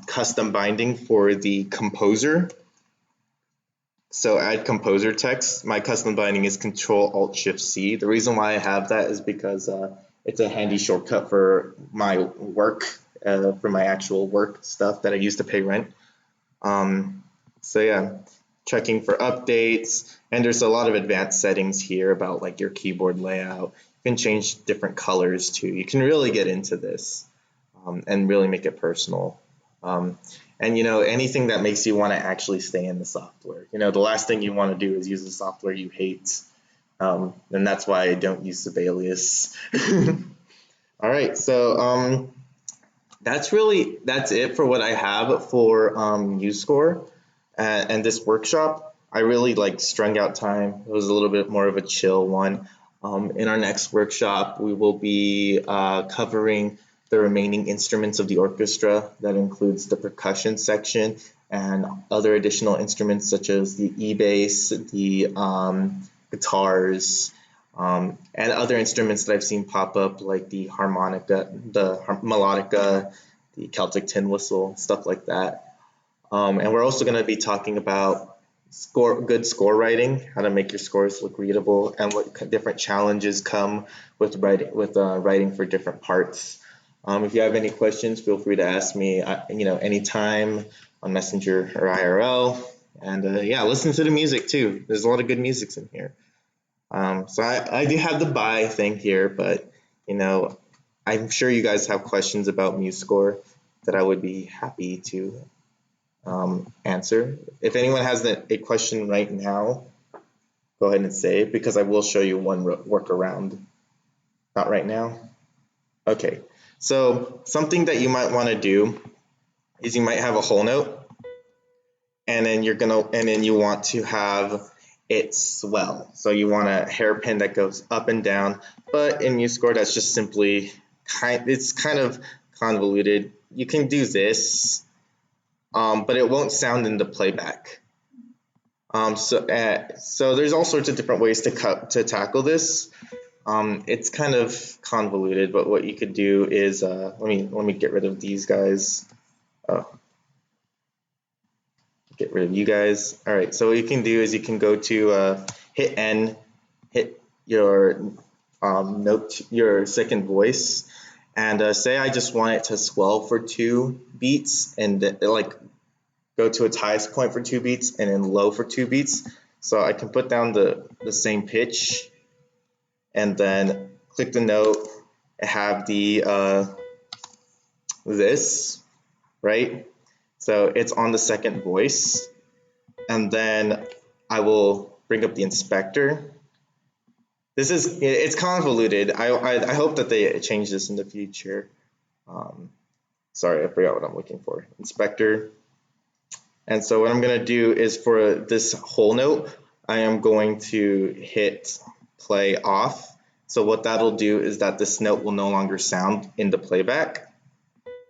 custom binding for the composer. So add composer text. My custom binding is Control-Alt-Shift-C. The reason why I have that is because it's a handy shortcut for my work, for my actual work stuff that I use to pay rent. So yeah, checking for updates, and there's a lot of advanced settings here about like your keyboard layout. You can change different colors too. You can really get into this and really make it personal. And anything that makes you want to actually stay in the software. The last thing you want to do is use the software you hate. And that's why I don't use Sibelius. All right, so that's it for what I have for Musescore and this workshop. I really strung out time. It was a little bit more of a chill one. In our next workshop, we will be covering the remaining instruments of the orchestra. That includes the percussion section and other additional instruments such as the E-bass, the guitars, and other instruments that I've seen pop up like the harmonica, the melodica, the Celtic tin whistle, stuff like that. And we're also going to be talking about good score writing, how to make your scores look readable, and what different challenges come with writing for different parts. If you have any questions, feel free to ask me, anytime on Messenger or IRL. And yeah, listen to the music too. There's a lot of good music in here. So I do have the bye thing here, but I'm sure you guys have questions about Musescore that I would be happy to answer. If anyone has a question right now, go ahead and say it, because I will show you one workaround. Not right now? Okay. So something that you might want to do is you might have a whole note, and then you want to have it swell. So you want a hairpin that goes up and down, but in Musescore that's just simply it's kind of convoluted. You can do this, but it won't sound in the playback. So there's all sorts of different ways to tackle this. It's kind of convoluted, but what you could do is let me get rid of these guys. Get rid of you guys. All right. So what you can do is you can go to hit N, hit your note, your second voice, and say I just want it to swell for 2 beats, and go to its highest point for 2 beats, and then low for 2 beats. So I can put down the same pitch, and then click the note, have the this, right? So it's on the second voice, and then I will bring up the inspector. It's convoluted. I hope that they change this in the future. Sorry, I forgot what I'm looking for. Inspector. And so what I'm going to do is for this whole note, I am going to hit play off. So what that'll do is that this note will no longer sound in the playback.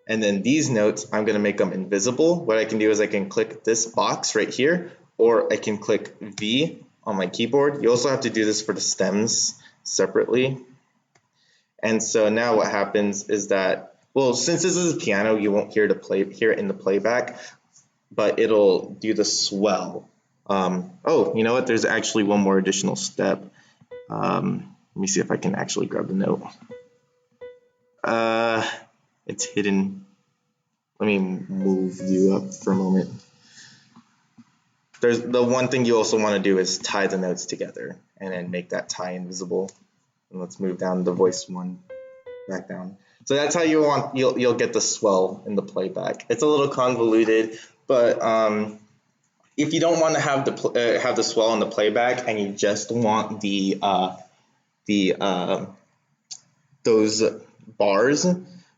And then these notes, I'm going to make them invisible. What I can do is I can click this box right here, or I can click V on my keyboard. You also have to do this for the stems separately. And so now what happens is that, well, since this is a piano, you won't hear it in the playback, but it'll do the swell. Oh, you know what? There's actually one more additional step. Let me see if I can actually grab the note. It's hidden. Let me move you up for a moment. There's the one thing you also want to do is tie the notes together and then make that tie invisible. And let's move down the voice one back down. So that's how you'll get the swell in the playback. It's a little convoluted, but if you don't want to have the swell in the playback and you just want those bars,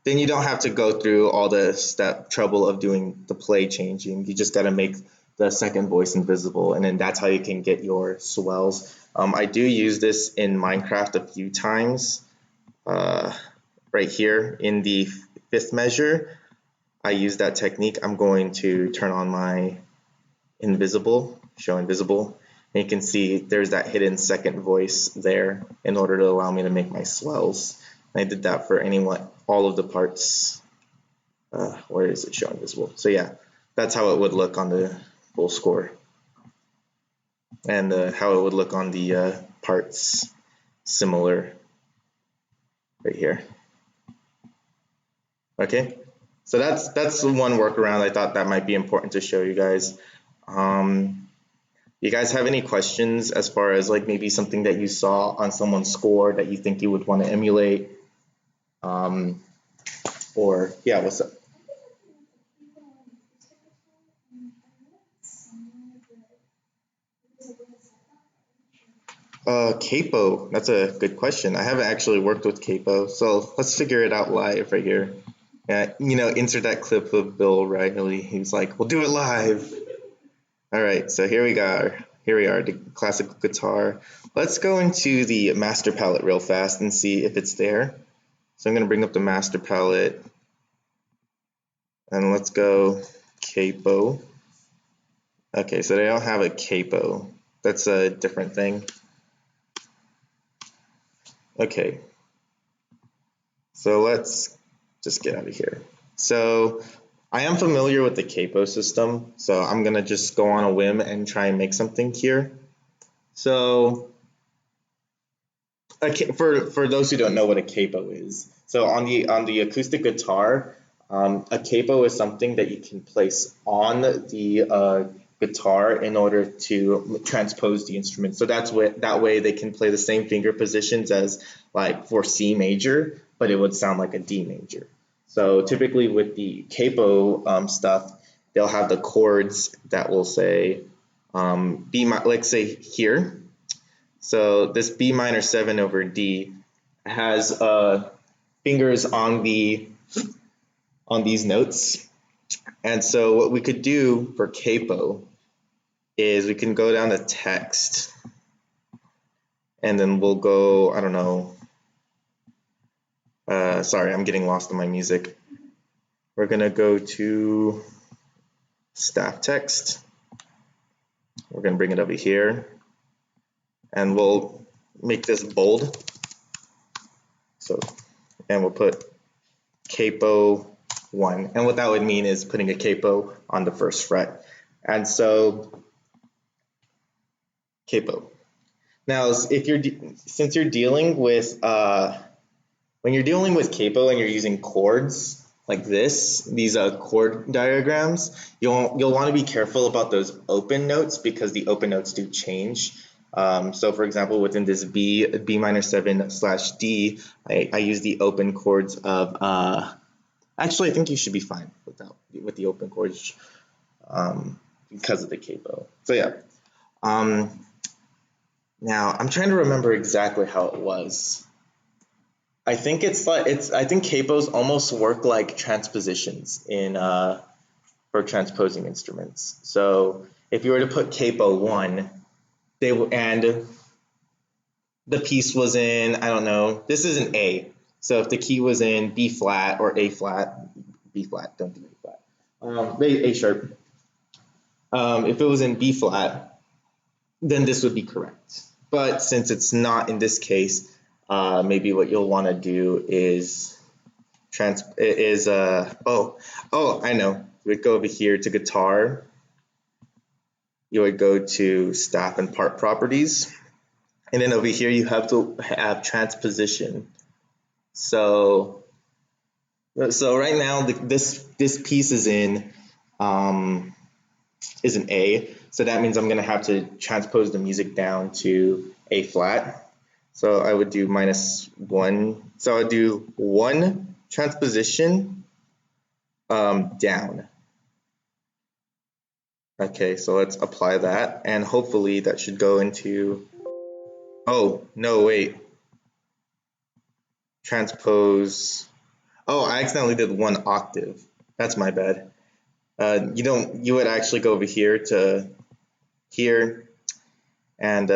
then you don't have to go through all the trouble of doing the play changing. You just got to make the second voice invisible, and then that's how you can get your swells. I do use this in Minecraft a few times. Right here in the 5th measure, I use that technique. I'm going to turn on my show invisible. And you can see there's that hidden second voice there in order to allow me to make my swells. And I did that for all of the parts. Where is it showing visible? So yeah, that's how it would look on the full score. And how it would look on the parts similar right here. Okay, so that's one workaround. I thought that might be important to show you guys. You guys have any questions as far as like maybe something that you saw on someone's score that you think you would want to emulate? Or yeah, what's up? Capo, that's a good question. I haven't actually worked with capo, so let's figure it out live right here. Insert that clip of Bill Riley. He's like, "We'll do it live." All right, so here we go. Here we are, the classical guitar. Let's go into the master palette real fast and see if it's there. So I'm going to bring up the master palette, and let's go capo. Okay, so they don't have a capo. That's a different thing. Okay, so let's just get out of here. So I am familiar with the capo system, so I'm gonna just go on a whim and try and make something here. So for those who don't know what a capo is, so on the acoustic guitar, a capo is something that you can place on the guitar in order to transpose the instrument. So that way they can play the same finger positions as like for C major, but it would sound like a D major. So typically with the capo stuff, they'll have the chords that will say B, let's say here. So this B minor 7 over D has fingers on these notes. And so what we could do for capo is we can go down to text, and then we'll go, I don't know, sorry, I'm getting lost in my music. We're gonna go to staff text. We're gonna bring it over here, and we'll make this bold. So, and we'll put capo 1, and what that would mean is putting a capo on the first fret. And so capo. Now, since you're dealing with when you're dealing with capo and you're using chords like these chord diagrams, you'll want to be careful about those open notes because the open notes do change. So for example, within this B minor 7 / D, I use the open chords of actually I think you should be fine with the open chords because of the capo. So yeah. Now I'm trying to remember exactly how it was. I think I think capos almost work like transpositions in for transposing instruments. So if you were to put capo 1, and the piece was in, I don't know, this is an A. So if the key was in B flat or A flat, B flat, don't do A flat, A sharp. If it was in B flat, then this would be correct. But since it's not in this case, maybe what you'll want to do is I know. We'd go over here to guitar. You would go to staff and part properties, and then over here you have to have transposition. So right now this piece is in an A, so that means I'm gonna have to transpose the music down to A flat. So I would do -1. So I would do 1 transposition down. Okay, so let's apply that, and hopefully that should go into, oh, no, wait. Transpose, oh, I accidentally did 1 octave. That's my bad. You would actually go over here to here, and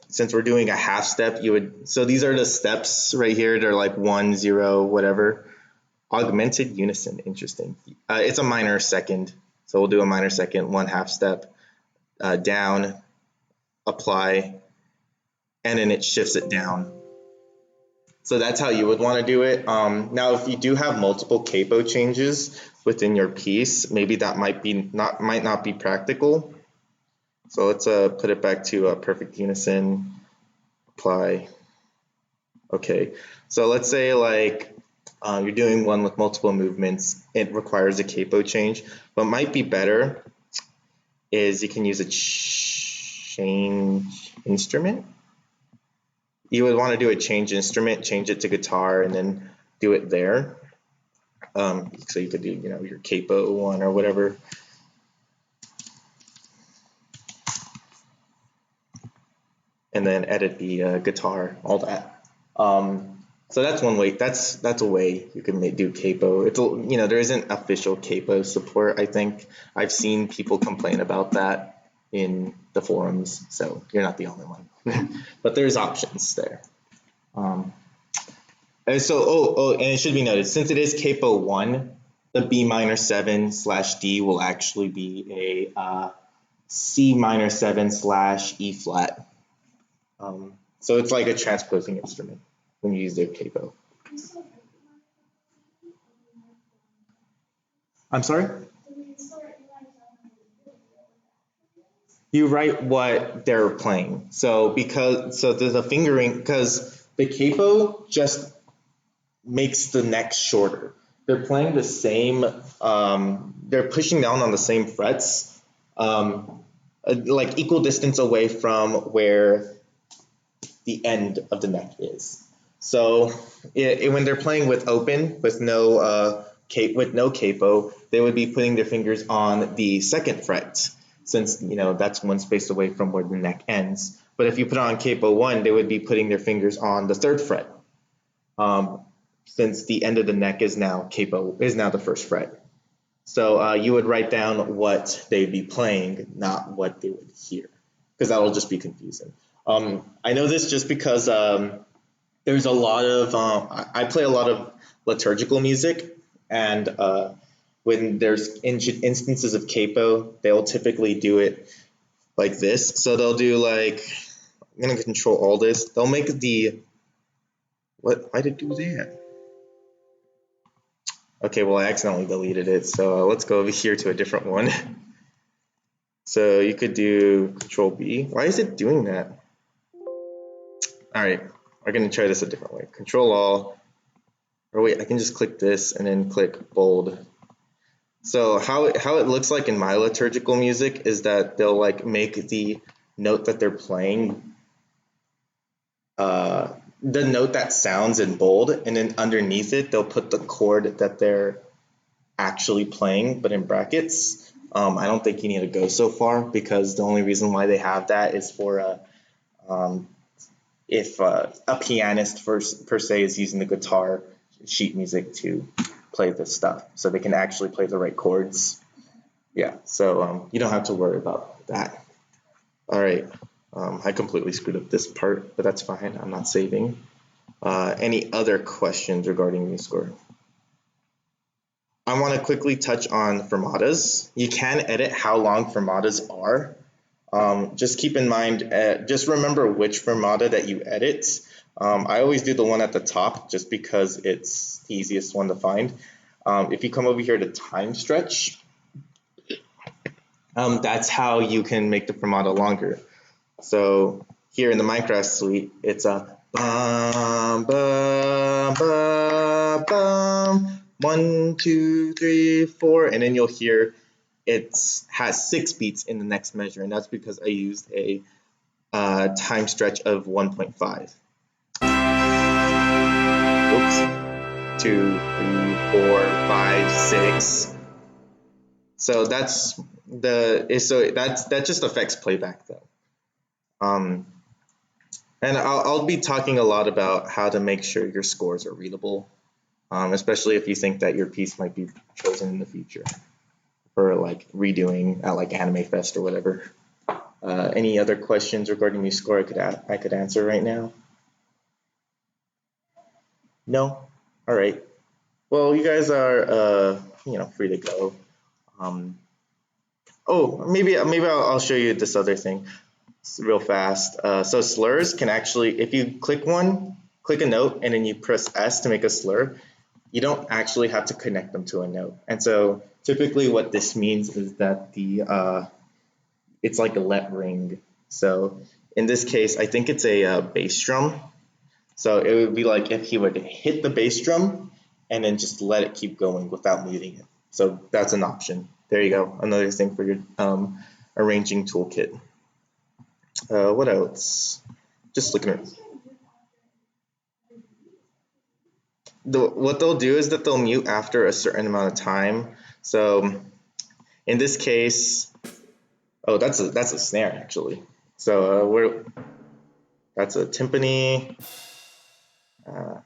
since we're doing a half step, so these are the steps right here. They're like 1, 0, whatever. Augmented unison, interesting. It's a minor second. So we'll do a minor second, 1 half step, down, apply, and then it shifts it down. So that's how you would want to do it. Now, if you do have multiple capo changes within your piece, maybe that might not be practical. So let's put it back to perfect unison, apply. Okay, so let's say like you're doing one with multiple movements, it requires a capo change. What might be better is you can use a change instrument. You would want to do a change instrument, change it to guitar, and then do it there. So you could do, your capo one or whatever. And then edit the guitar, all that. So that's one way. That's a way you can do capo. It's there isn't official capo support. I think I've seen people complain about that in the forums. So you're not the only one, but there's options there. And so and it should be noted, since it is capo 1, the B minor 7/D will actually be a C minor 7/E flat. So it's like a transposing instrument when you use their capo. I'm sorry? You write what they're playing. So there's a fingering, because the capo just makes the neck shorter. They're playing the same, they're pushing down on the same frets, like equal distance away from where the end of the neck is. So when they're playing with open, with no capo, they would be putting their fingers on the second fret, since that's one space away from where the neck ends. But if you put on capo 1, they would be putting their fingers on the third fret, since the end of the neck is now the first fret. So you would write down what they'd be playing, not what they would hear, because that'll just be confusing. I know this just because there's a lot of I play a lot of liturgical music, and when there's instances of capo, they'll typically do it like this. So they'll do like, I'm gonna control all this. They'll make why did it do that? Okay, well, I accidentally deleted it, so let's go over here to a different one. So you could do Control B. Why is it doing that? All right, we're gonna try this a different way. Control All, or wait, I can just click this and then click bold. So how it looks like in my liturgical music is that they'll like make the note that they're playing, the note that sounds in bold, and then underneath it they'll put the chord that they're actually playing, but in brackets. I don't think you need to go so far, because the only reason why they have that is for if a pianist per se is using the guitar sheet music to play this stuff, so they can actually play the right chords. Yeah, so you don't have to worry about that. All right. I completely screwed up this part, but that's fine. I'm not saving. Any other questions regarding Musescore? I want to quickly touch on fermatas. You can edit how long fermatas are. Just keep in mind, just remember which fermata that you edit. I always do the one at the top just because it's the easiest one to find. If you come over here to time stretch, that's how you can make the fermata longer. So here in the Minecraft suite, it's a bum, bum, bum, bum, 1, 2, 3, 4, and then you'll hear it has 6 beats in the next measure, and that's because I used a time stretch of 1.5. Oops. 2, 3, 4, 5, 6. So that just affects playback though. And I'll be talking a lot about how to make sure your scores are readable, especially if you think that your piece might be chosen in the future for like redoing at like Anime Fest or whatever. Any other questions regarding Musescore I could answer right now? No? All right. Well, you guys are free to go. Maybe I'll show you this other thing real fast. So slurs can actually, if you click a note and then you press S to make a slur, you don't actually have to connect them to a note. And so typically what this means is that it's like a let ring. So in this case, I think it's a bass drum. So it would be like if he would hit the bass drum and then just let it keep going without muting it. So that's an option. There you go. Another thing for your arranging toolkit. What else? Just looking at what they'll do is that they'll mute after a certain amount of time. So in this case, oh, that's a snare actually. So that's a timpani. I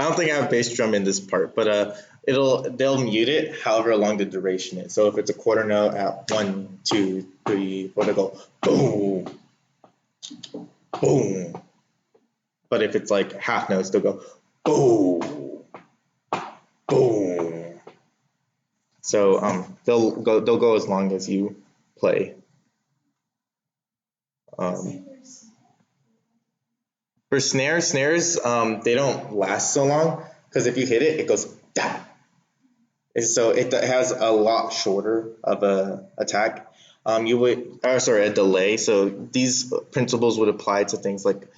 don't think I have bass drum in this part, but they'll mute it however long the duration is. So if it's a quarter note at 1, 2, 3, 4, they go boom, boom. But if it's like half notes, they'll go boom, boom. So they'll go as long as you play. For snares, they don't last so long because if you hit it, it goes da. And so it has a lot shorter of a attack. A delay. So these principles would apply to things like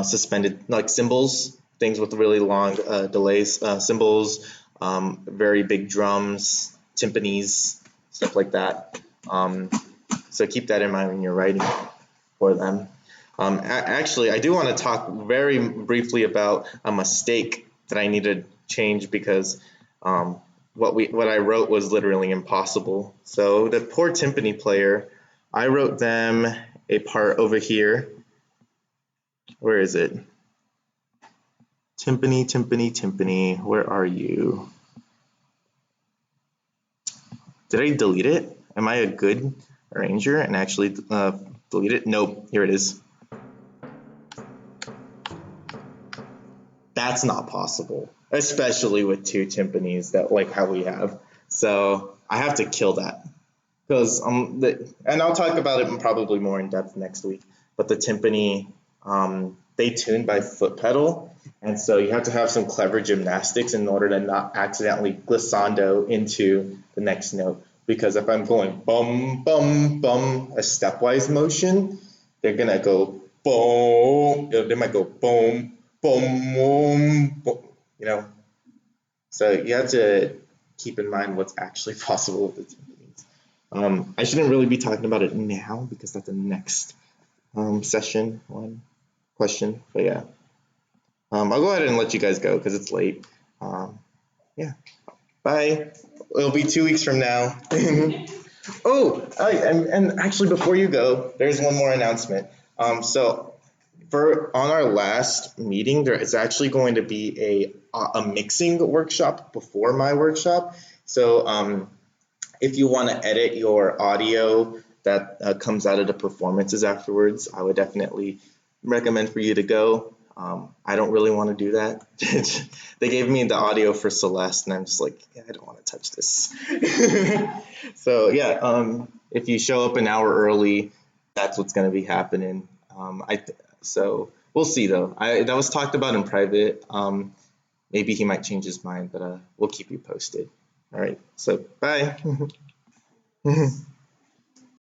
suspended, like cymbals, things with really long delays, cymbals, very big drums, timpanis, stuff like that. So keep that in mind when you're writing for them. Actually, I do want to talk very briefly about a mistake that I need to change because what I wrote was literally impossible. So the poor timpani player, I wrote them a part over here. Where is it? Timpani, timpani, timpani. Where are you? Did I delete it? Am I a good arranger and actually delete it? Nope. Here it is. That's not possible, especially with two timpanis that like how we have. So I have to kill that because and I'll talk about it probably more in depth next week. But the timpani, they tune by foot pedal, and so you have to have some clever gymnastics in order to not accidentally glissando into the next note. Because if I'm going bum bum bum a stepwise motion, they're gonna go boom. They might go boom boom boom. You know, so you have to keep in mind what's actually possible with the timpanis. I shouldn't really be talking about it now because that's the next session one question. But yeah, I'll go ahead and let you guys go because it's late. Yeah, bye. It'll be 2 weeks from now. Oh, and actually, before you go, there's one more announcement. So on our last meeting, there is actually going to be a mixing workshop before my workshop. So if you want to edit your audio that comes out of the performances afterwards, I would definitely recommend for you to go. I don't really want to do that. They gave me the audio for Celeste, and I'm just like, yeah, I don't want to touch this. So yeah, if you show up an hour early, that's what's going to be happening. So we'll see though. That was talked about in private. Maybe he might change his mind, but we'll keep you posted. All right. So bye.